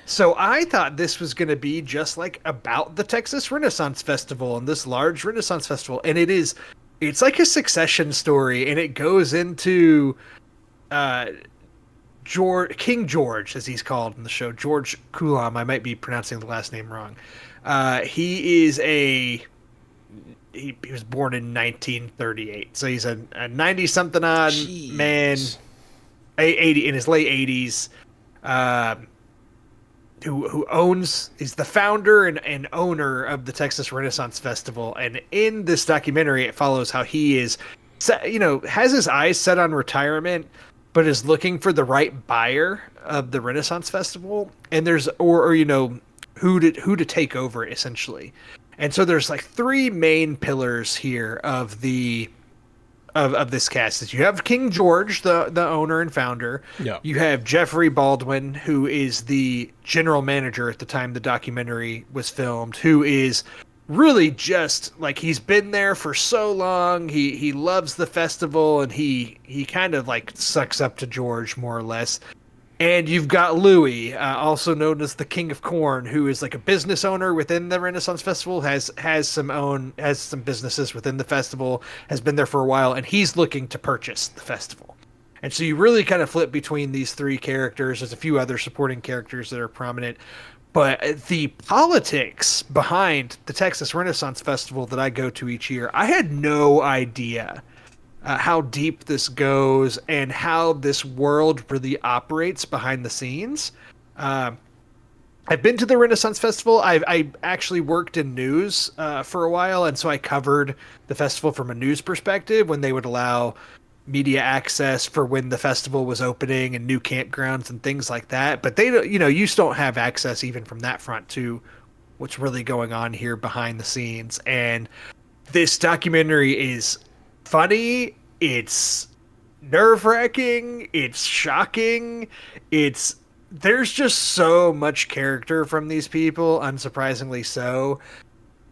So I thought this was going to be just like about the Texas Renaissance Festival and this large Renaissance festival. And it is. It's like a Succession story, and it goes into King George, as he's called in the show, George Kulam. I might be pronouncing the last name wrong. He was born in 1938, so he's a 90-something odd man, 80 in his late 80s, who is the founder and owner of the Texas Renaissance Festival. And in this documentary, it follows how he is, has his eyes set on retirement, but is looking for the right buyer of the Renaissance Festival. And there's, who to take over, essentially. And so there's like 3 main pillars here of of this cast. Is you have King George, the owner and founder. Yeah. You have Jeffrey Baldwin, who is the general manager at the time the documentary was filmed, who is really just like, he's been there for so long. He loves the festival, and he kind of like sucks up to George more or less. And you've got Louis, also known as the King of Corn, who is like a business owner within the Renaissance Festival, has some businesses within the festival, has been there for a while, and he's looking to purchase the festival. And so you really kind of flip between these 3 characters. There's a few other supporting characters that are prominent, but the politics behind the Texas Renaissance Festival that I go to each year, I had no idea how deep this goes and how this world really operates behind the scenes. I've been to the Renaissance Festival. I actually worked in news for a while, and so I covered the festival from a news perspective when they would allow media access for when the festival was opening and new campgrounds and things like that. But they don't, you just don't have access even from that front to what's really going on here behind the scenes. And this documentary is funny. It's nerve-wracking. It's shocking. There's just so much character from these people, unsurprisingly so.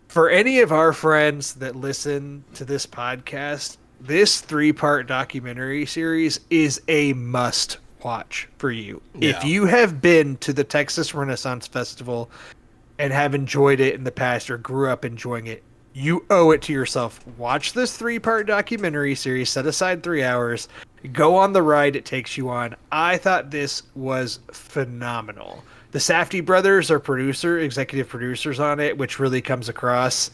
For any of our friends that listen to this podcast, this 3-part documentary series is a must watch for you. Yeah. If you have been to the Texas Renaissance Festival and have enjoyed it in the past or grew up enjoying it, you owe it to yourself. Watch this 3-part documentary series, set aside 3 hours, go on the ride it takes you on. I thought this was phenomenal. The Safdie brothers are executive producers on it, which really comes across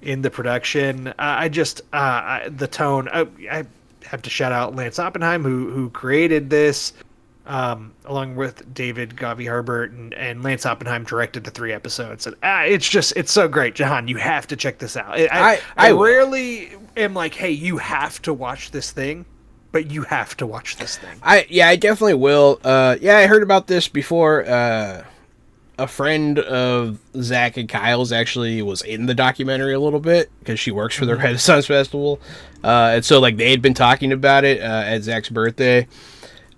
in the production. The tone. I have to shout out Lance Oppenheim, who created this, along with David Gavi Harbert, and Lance Oppenheim directed the 3 episodes. And it's so great, Jahan. You have to check this out. I rarely am like, hey, you have to watch this thing, but you have to watch this thing. I definitely will. I heard about this before. A friend of Zach and Kyle's actually was in the documentary a little bit because she works for the Renaissance Festival. And so like they had been talking about it at Zach's birthday.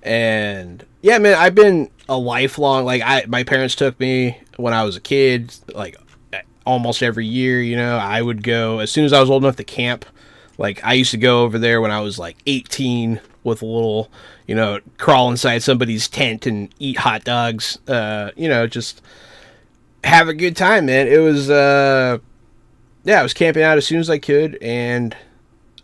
And yeah, man, I've been a lifelong, like my parents took me when I was a kid, like almost every year, I would go as soon as I was old enough to camp. Like I used to go over there when I was like 18 with a little, crawl inside somebody's tent and eat hot dogs, just have a good time, man. It was, I was camping out as soon as I could, and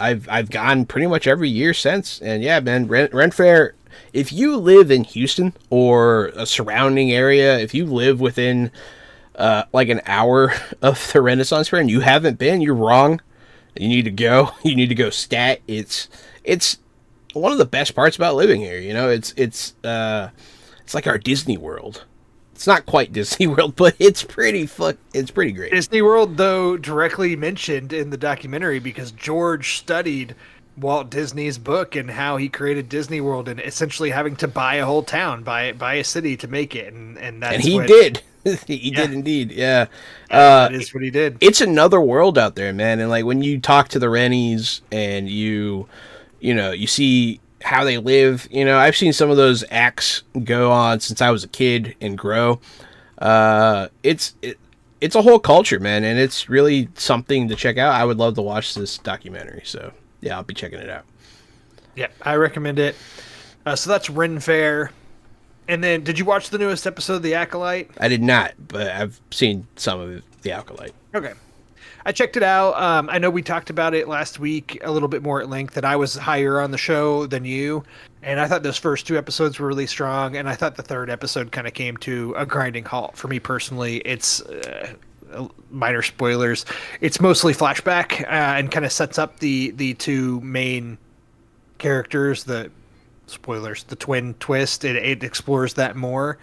I've gone pretty much every year since. And yeah, man, Ren Fair, if you live in Houston or a surrounding area, if you live within like an hour of the Renaissance Fair and you haven't been, you're wrong. You need to go. You need to go stat. It's one of the best parts about living here. It's like our Disney World. It's not quite Disney World, but it's pretty great. Disney World, though, directly mentioned in the documentary because George studied Walt Disney's book and how he created Disney World and essentially having to buy a whole town, buy a city to make it, and that's he did. He did indeed, yeah. That is what he did. It's another world out there, man. And like when you talk to the Rennies and you see how they live. I've seen some of those acts go on since I was a kid and grow. It's a whole culture, man, and it's really something to check out. I would love to watch this documentary, so yeah, I'll be checking it out. Yeah, I recommend it. So that's Ren Fair. And then, did you watch the newest episode of The Acolyte? I did not, but I've seen some of The Acolyte. Okay. I checked it out. I know we talked about it last week a little bit more at length, and I was higher on the show than you. And I thought those first 2 episodes were really strong, and I thought the 3rd episode kind of came to a grinding halt for me personally. It's minor spoilers. It's mostly flashback and kind of sets up the 2 main characters, the twin twist. It explores that more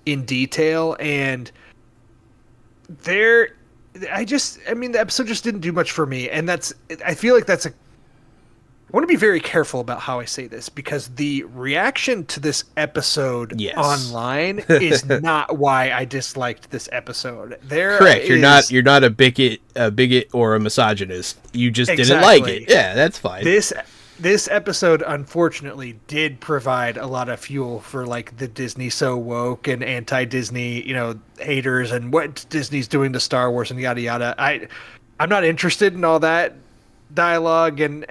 in detail, and the episode just didn't do much for me, and I feel like I want to be very careful about how I say this because the reaction to this episode online is not why I disliked this episode. Correct. You're not a bigot or a misogynist. You just didn't like it. Yeah, that's fine. This episode, unfortunately, did provide a lot of fuel for like the Disney so woke and anti-Disney, haters and what Disney's doing to Star Wars and yada yada. I'm not interested in all that dialogue and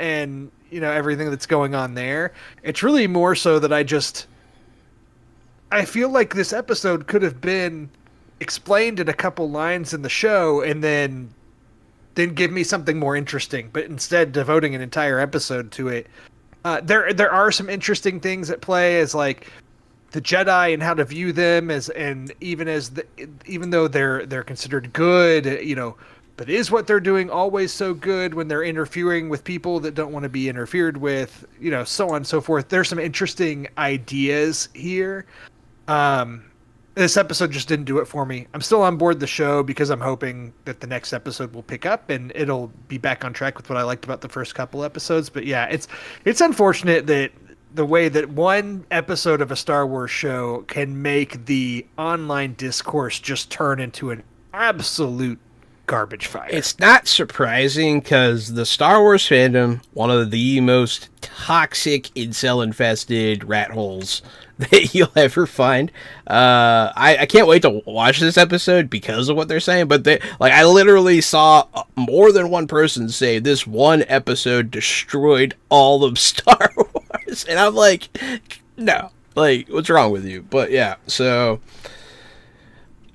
everything that's going on there. It's really more so that I feel like this episode could have been explained in a couple lines in the show and then give me something more interesting, but instead devoting an entire episode to it. There are some interesting things at play as like the Jedi and how to view them even though they're considered good, but is what they're doing always so good when they're interfering with people that don't want to be interfered with, so on and so forth. There's some interesting ideas here. This episode just didn't do it for me. I'm still on board the show because I'm hoping that the next episode will pick up and it'll be back on track with what I liked about the first couple episodes. But yeah, it's unfortunate that the way that one episode of a Star Wars show can make the online discourse just turn into an absolute garbage fire. It's not surprising because the Star Wars fandom, one of the most toxic, incel-infested rat holes that you'll ever find. I can't wait to watch this episode because of what they're saying, but I literally saw more than one person say this one episode destroyed all of Star Wars, and I'm like, no, like, what's wrong with you? But yeah, so...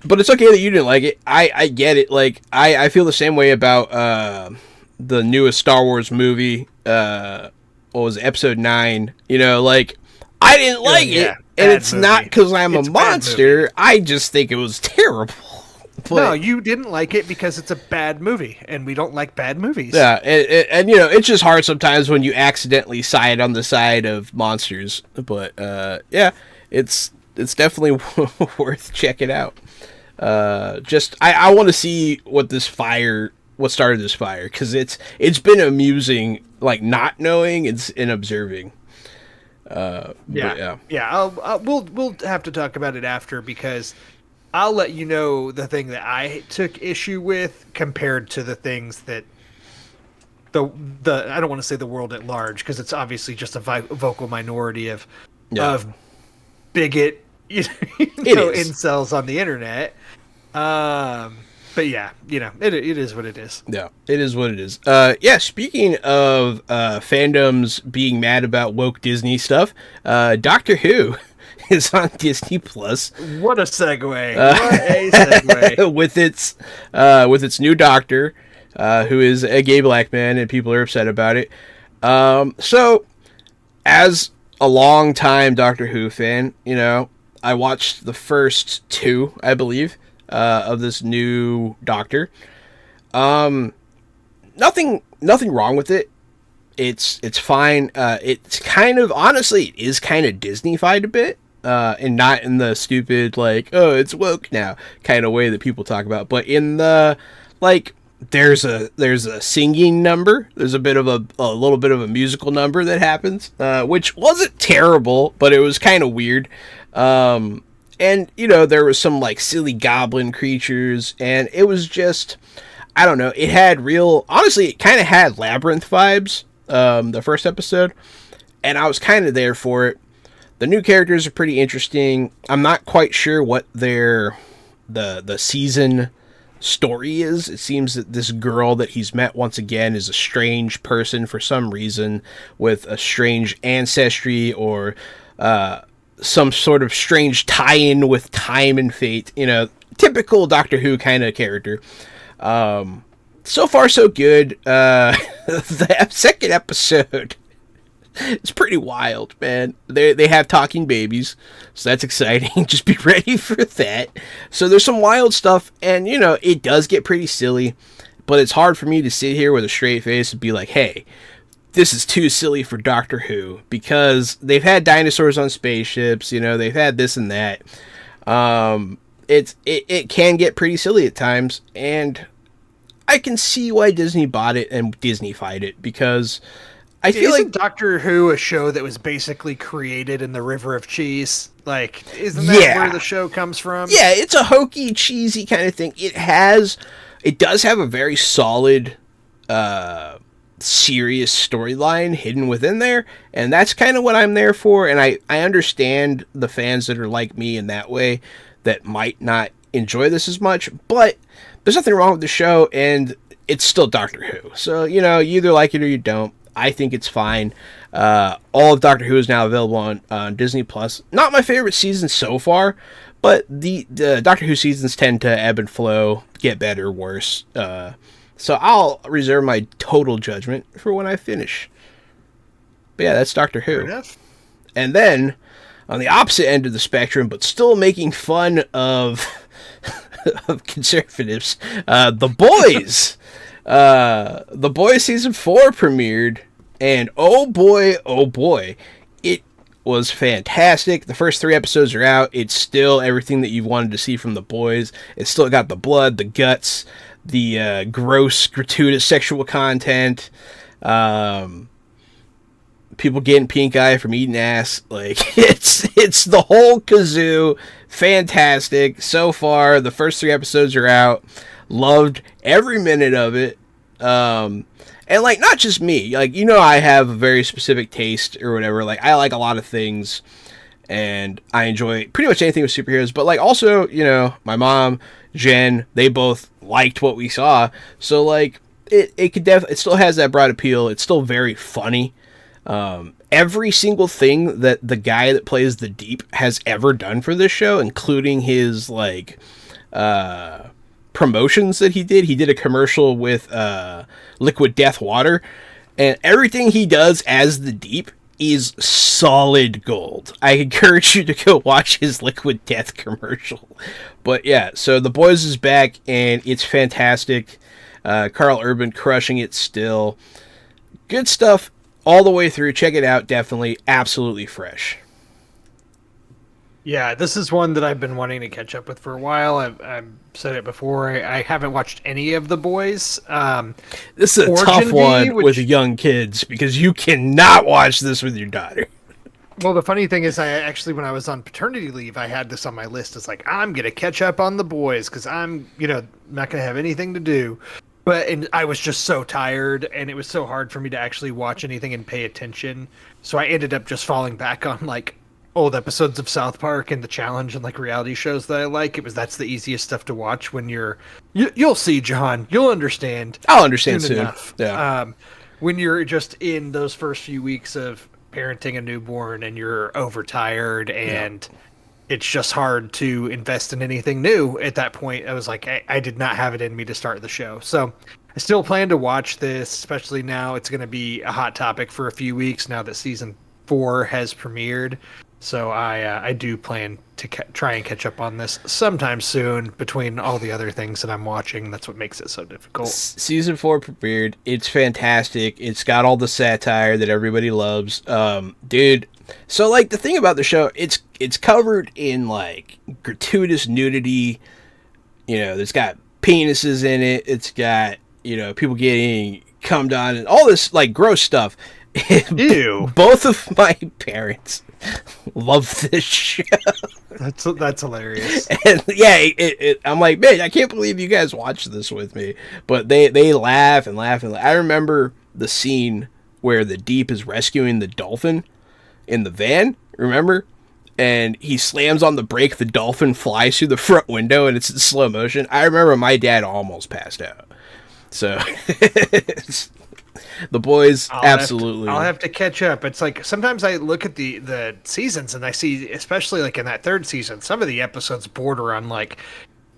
But it's okay that you didn't like it. I get it. Like, I feel the same way about the newest Star Wars movie. What was it, Episode 9? You know, like, I didn't like it. And it's movie. Not because I'm a monster. I just think it was terrible. But, no, you didn't like it because it's a bad movie, and we don't like bad movies. Yeah, and you know, it's just hard sometimes when you accidentally side on the side of monsters. But, yeah, it's definitely worth checking out. I want to see what started this fire, because it's been amusing, like, not knowing and observing. Yeah. We'll have to talk about it after, because I'll let you know the thing that I took issue with compared to the things that the I don't want to say the world at large, because it's obviously just a vocal minority of bigot, incels on the internet. But yeah, you know, it is what it is. Yeah, it is what it is. Yeah, speaking of fandoms being mad about woke Disney stuff, Doctor Who is on Disney Plus. What a segue! What a segue! with its new doctor, who is a gay black man, and people are upset about it. So, as a long-time Doctor Who fan, you know, I watched the first 2, I believe, of this new Doctor. Nothing wrong with it. It's fine. It's kind of, honestly, it is kind of Disney-fied a bit, and not in the stupid, like, oh, it's woke now kind of way that people talk about, but in the, like, there's a singing number. There's a little bit of a musical number that happens, which wasn't terrible, but it was kind of weird. And, you know, there was some, like, silly goblin creatures, and it was just, I don't know, it had honestly, it kind of had Labyrinth vibes, the first episode, and I was kind of there for it. The new characters are pretty interesting. I'm not quite sure what the season story is. It seems that this girl that he's met once again is a strange person for some reason, with a strange ancestry, or, some sort of strange tie-in with time and fate, you know, typical Doctor Who kind of character. So far, so good. The second episode, it's pretty wild, man. They have talking babies, so that's exciting. Just be ready for that. So there's some wild stuff, and, you know, it does get pretty silly, but it's hard for me to sit here with a straight face and be like, hey, this is too silly for Doctor Who, because they've had dinosaurs on spaceships, you know, they've had this and that. It can get pretty silly at times, and I can see why Disney bought it and Disney-fied it, because I feel like Doctor Who a show that was basically created in the River of Cheese. Like, isn't that where the show comes from? Yeah, it's a hokey, cheesy kind of thing. It does have a very solid, serious storyline hidden within there, and that's kind of what I'm there for. And I understand the fans that are like me in that way, that might not enjoy this as much, but there's nothing wrong with the show, and it's still Doctor Who. So, you know, you either like it or you don't. I think it's fine. All of Doctor Who is now available on Disney Plus. Not my favorite season so far, but the Doctor Who seasons tend to ebb and flow, get better, worse. So I'll reserve my total judgment for when I finish. But yeah, that's Doctor Who. Fair enough. And then, on the opposite end of the spectrum, but still making fun of of conservatives, The Boys. The Boys season 4 premiered, and oh boy, it was fantastic. The first 3 episodes are out. It's still everything that you wanted to see from The Boys. It's still got the blood, the guts, the gross, gratuitous sexual content. People getting pink eye from eating ass. Like, it's the whole kazoo. Fantastic. So far, the first 3 episodes are out. Loved every minute of it. And, like, not just me. Like, you know, I have a very specific taste or whatever. Like, I like a lot of things. And I enjoy pretty much anything with superheroes. But, like, also, you know, my mom, Jen, they both liked what we saw. So, like, it still has that broad appeal. It's still very funny. Every single thing that the guy that plays the Deep has ever done for this show, including his, like, promotions that he did a commercial with Liquid Death Water, and everything he does as the Deep is solid gold. I encourage you to go watch his Liquid Death commercial. But yeah, so The Boys is back and it's fantastic. Carl Urban crushing it still. Good stuff all the way through. Check it out. Definitely absolutely fresh. Yeah, this is one that I've been wanting to catch up with for a while. I've said it before. I haven't watched any of The Boys. This is a tough one with young kids because you cannot watch this with your daughter. Well, the funny thing is, when I was on paternity leave, I had this on my list. It's like, I'm going to catch up on The Boys because I'm, not going to have anything to do. And I was just so tired, and it was so hard for me to actually watch anything and pay attention. So I ended up just falling back on, like, old episodes of South Park and The Challenge and, like, reality shows that I like. That's the easiest stuff to watch when you'll see, John. You'll understand. I'll understand soon. Enough. Yeah. When you're just in those first few weeks of parenting a newborn and you're overtired and it's just hard to invest in anything new at that point. I was like, I did not have it in me to start the show. So I still plan to watch this, especially now it's going to be a hot topic for a few weeks now that season 4 has premiered. So I do plan to try and catch up on this sometime soon between all the other things that I'm watching. That's what makes it so difficult. Season 4 premiered. It's fantastic. It's got all the satire that everybody loves. Dude, so, like, the thing about the show, it's covered in, like, gratuitous nudity. There's got penises in it. It's got, people getting cummed on and all this, like, gross stuff. Ew. Both of my parents love this show. That's hilarious. And yeah, I'm like, man, I can't believe you guys watch this with me. But they laugh and laugh and laugh. I remember the scene where the Deep is rescuing the dolphin in the van, remember? And he slams on the brake, the dolphin flies through the front window, and it's in slow motion. I remember my dad almost passed out. So The Boys, absolutely. I'll have to catch up. It's like sometimes I look at the seasons and I see, especially like in that 3rd season, some of the episodes border on like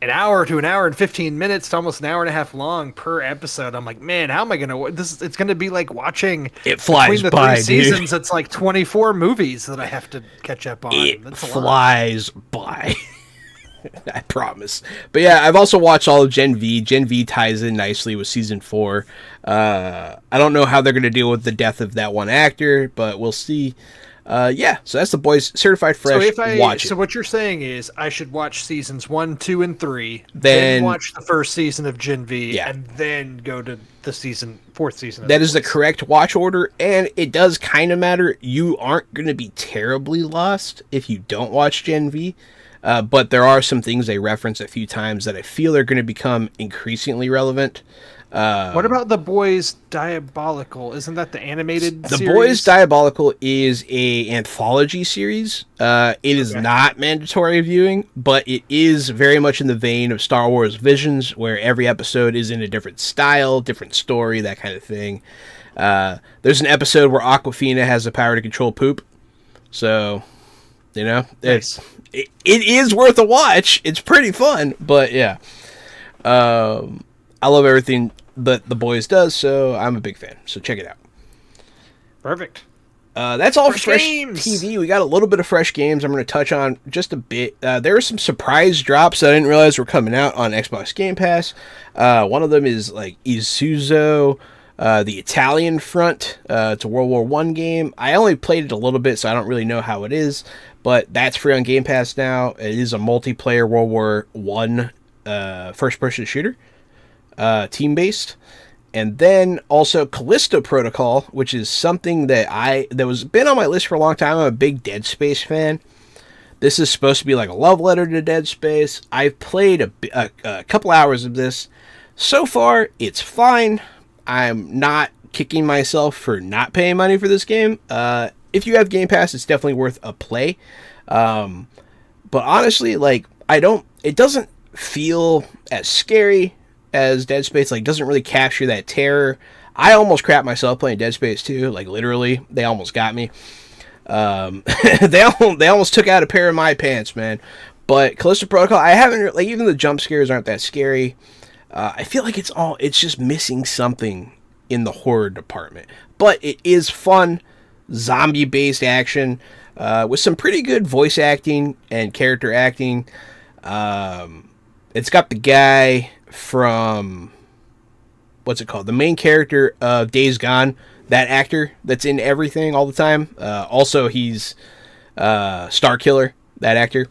an hour to an hour and 15 minutes to almost an hour and a half long per episode. I'm like, man, how am I gonna? It's gonna be like watching. It flies the by, 3 seasons. It's like 24 movies that I have to catch up on. It flies by. I promise. But yeah, I've also watched all of Gen V. Gen V ties in nicely with season 4. I don't know how they're going to deal with the death of that one actor, but we'll see. Yeah, so that's The Boys, certified fresh. So what you're saying is I should watch seasons 1, 2, and 3, then watch the first season of Gen V, and then go to the 4th season. That is the correct watch order, and it does kind of matter. You aren't going to be terribly lost if you don't watch Gen V. But there are some things they reference a few times that I feel are going to become increasingly relevant. What about The Boys Diabolical? Isn't that the animated series? The Boys Diabolical is a anthology series. It is not mandatory viewing, but it is very much in the vein of Star Wars Visions, where every episode is in a different style, different story, that kind of thing. There's an episode where Awkwafina has the power to control poop. So, nice. It is worth a watch. It's pretty fun, but yeah. I love everything that The Boys does, so I'm a big fan. So check it out. Perfect. That's all for Fresh TV. We got a little bit of fresh games I'm going to touch on just a bit. There were some surprise drops that I didn't realize were coming out on Xbox Game Pass. One of them is like Isuzo The Italian Front. It's a World War One game. I only played it a little bit, so I don't really know how it is. But that's free on Game Pass now. It is a multiplayer World War One first-person shooter, team-based. And then also Callisto Protocol, which is something that was been on my list for a long time. I'm a big Dead Space fan. This is supposed to be like a love letter to Dead Space. I've played a couple hours of this. So far, it's fine. I'm not kicking myself for not paying money for this game. If you have Game Pass, it's definitely worth a play. But honestly, like, it doesn't feel as scary as Dead Space. Like, doesn't really capture that terror. I almost crap myself playing Dead Space 2. Like, literally, they almost got me. They almost took out a pair of my pants, man. But Callisto Protocol, I haven't, like, even the jump scares aren't that scary. I feel like it's just missing something in the horror department. But it is fun, zombie-based action, with some pretty good voice acting and character acting. It's got the guy from, what's it called? The main character of Days Gone, that actor that's in everything all the time. Also, he's Star Killer, that actor.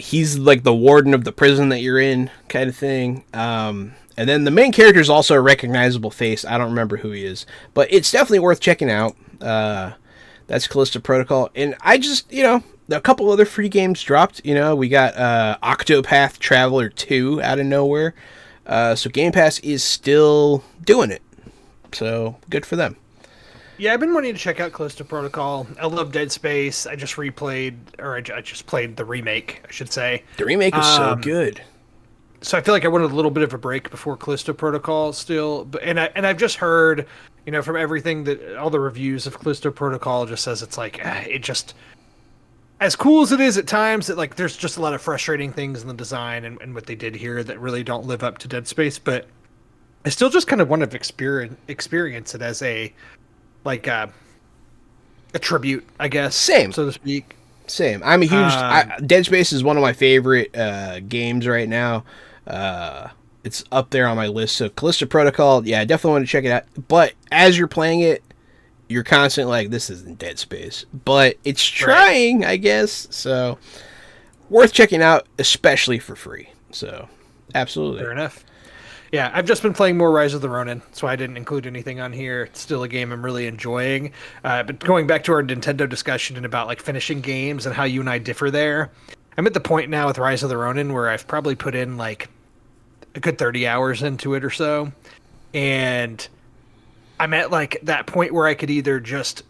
He's like the warden of the prison that you're in, kind of thing. And then the main character is also a recognizable face. I don't remember who he is, but it's definitely worth checking out. That's Callisto Protocol, and I just, a couple other free games dropped. We got Octopath Traveler 2 out of nowhere. So Game Pass is still doing it. So good for them. Yeah, I've been wanting to check out Callisto Protocol. I love Dead Space. I just played the remake, I should say. The remake was so good. So I feel like I wanted a little bit of a break before Callisto Protocol still. And I've just heard, from everything that all the reviews of Callisto Protocol just says it's like, it just, as cool as it is at times, that like there's just a lot of frustrating things in the design and what they did here that really don't live up to Dead Space. But I still just kind of want to experience it as a tribute, I guess. Same, so to speak. Same. I'm a huge Dead Space is one of my favorite games right now. It's up there on my list. So Callisto Protocol, yeah, I definitely want to check it out. But as you're playing it, you're constantly like, this isn't Dead Space, but it's trying, right, I guess. So worth checking out, especially for free. So absolutely, fair enough. Yeah, I've just been playing more Rise of the Ronin, so I didn't include anything on here. It's still a game I'm really enjoying. But going back to our Nintendo discussion and about like finishing games and how you and I differ there, I'm at the point now with Rise of the Ronin where I've probably put in like a good 30 hours into it or so. And I'm at like that point where I could either just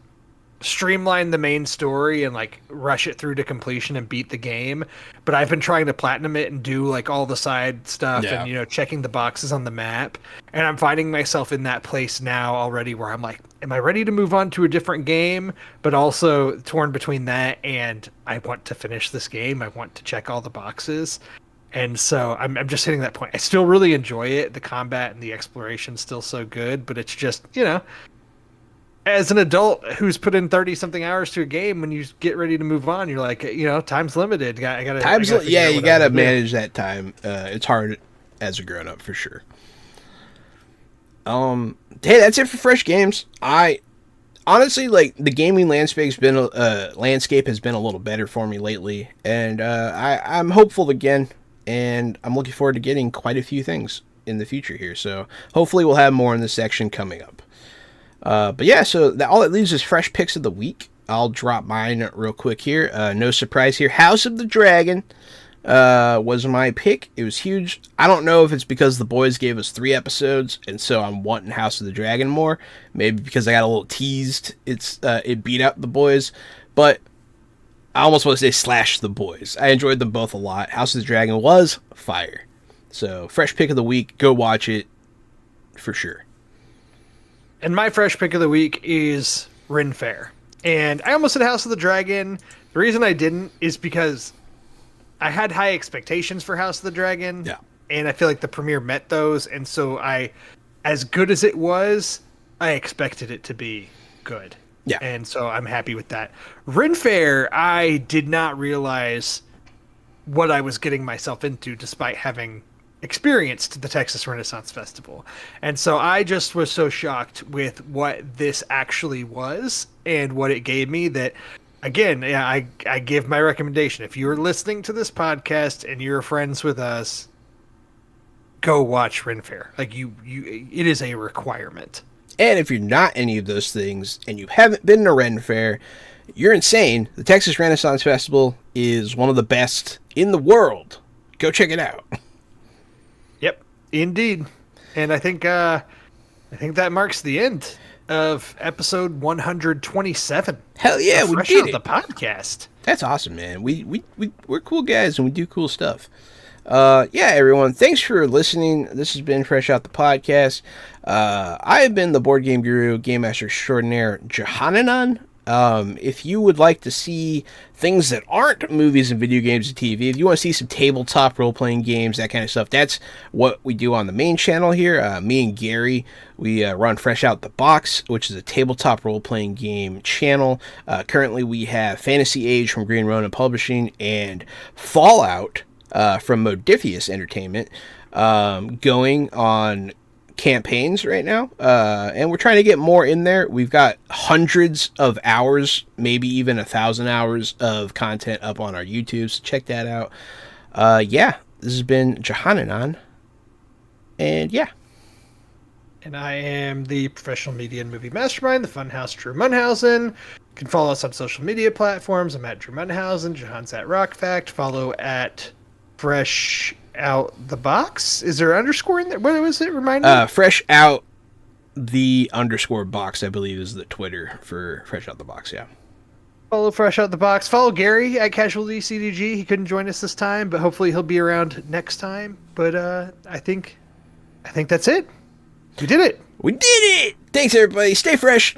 streamline the main story and like rush it through to completion and beat the game, but I've been trying to platinum it and do like all the side stuff, yeah, and checking the boxes on the map, and I'm finding myself in that place now already where I'm like, am I ready to move on to a different game, but also torn between that and I want to finish this game, I want to check all the boxes. And so I'm just hitting that point. I still really enjoy it. The combat and the exploration still so good, but it's just, as an adult who's put in 30-something hours to a game, when you get ready to move on, you're like, time's limited. You gotta manage that time. It's hard as a grown-up, for sure. Hey, that's it for Fresh Games. I honestly, like, the gaming landscape has been a little better for me lately, and I'm hopeful again, and I'm looking forward to getting quite a few things in the future here. So hopefully we'll have more in this section coming up. But yeah, so all that leaves is fresh picks of the week. I'll drop mine real quick here. No surprise here. House of the Dragon was my pick. It was huge. I don't know if it's because the boys gave us 3 episodes, and so I'm wanting House of the Dragon more. Maybe because I got a little teased. It beat out the boys, but I almost want to say slash the boys. I enjoyed them both a lot. House of the Dragon was fire. So fresh pick of the week. Go watch it for sure. And my fresh pick of the week is Ren Fair. And I almost said House of the Dragon. The reason I didn't is because I had high expectations for House of the Dragon. Yeah. And I feel like the premiere met those. And so as good as it was, I expected it to be good. Yeah. And so I'm happy with that. Ren Fair, I did not realize what I was getting myself into despite having experienced the Texas Renaissance Festival. And so I just was so shocked with what this actually was and what it gave me that, again, yeah, I give my recommendation. If you're listening to this podcast and you're friends with us, go watch Ren Fair. Like it is a requirement. And if you're not any of those things and you haven't been to Ren Fair, you're insane. The Texas Renaissance Festival is one of the best in the world. Go check it out. Yep, indeed. And I think that marks the end of episode 127. Hell yeah, we Fresh did Out it. The podcast. That's awesome, man. We're cool guys and we do cool stuff. Yeah, everyone, thanks for listening. This has been Fresh Out the Podcast. I have been the board game guru, game master extraordinaire, Johananon. If you would like to see things that aren't movies and video games and TV, if you want to see some tabletop role-playing games, that kind of stuff, that's what we do on the main channel here. Me and Gary, we run Fresh Out the Box, which is a tabletop role-playing game channel. Currently, we have Fantasy Age from Green Ronin Publishing and Fallout from Modifius Entertainment going on campaigns right now, and we're trying to get more in there. We've got hundreds of hours, maybe even 1,000 hours of content up on our YouTube, so check that out. Yeah, this has been Johananon, and yeah. And I am the professional media and movie mastermind, the Funhouse Drew Munhausen. You can follow us on social media platforms. I'm at Drew Munhausen. Jahan's at RockFact. Follow at Fresh Out the Box. Is there an underscore in there? What was it? Remind me. Fresh Out the underscore box, I believe, is the Twitter for Fresh Out the Box. Yeah. Follow Fresh Out the Box. Follow Gary at Casualty CDG. He couldn't join us this time, but hopefully he'll be around next time. But I think that's it. We did it. We did it. Thanks, everybody. Stay fresh.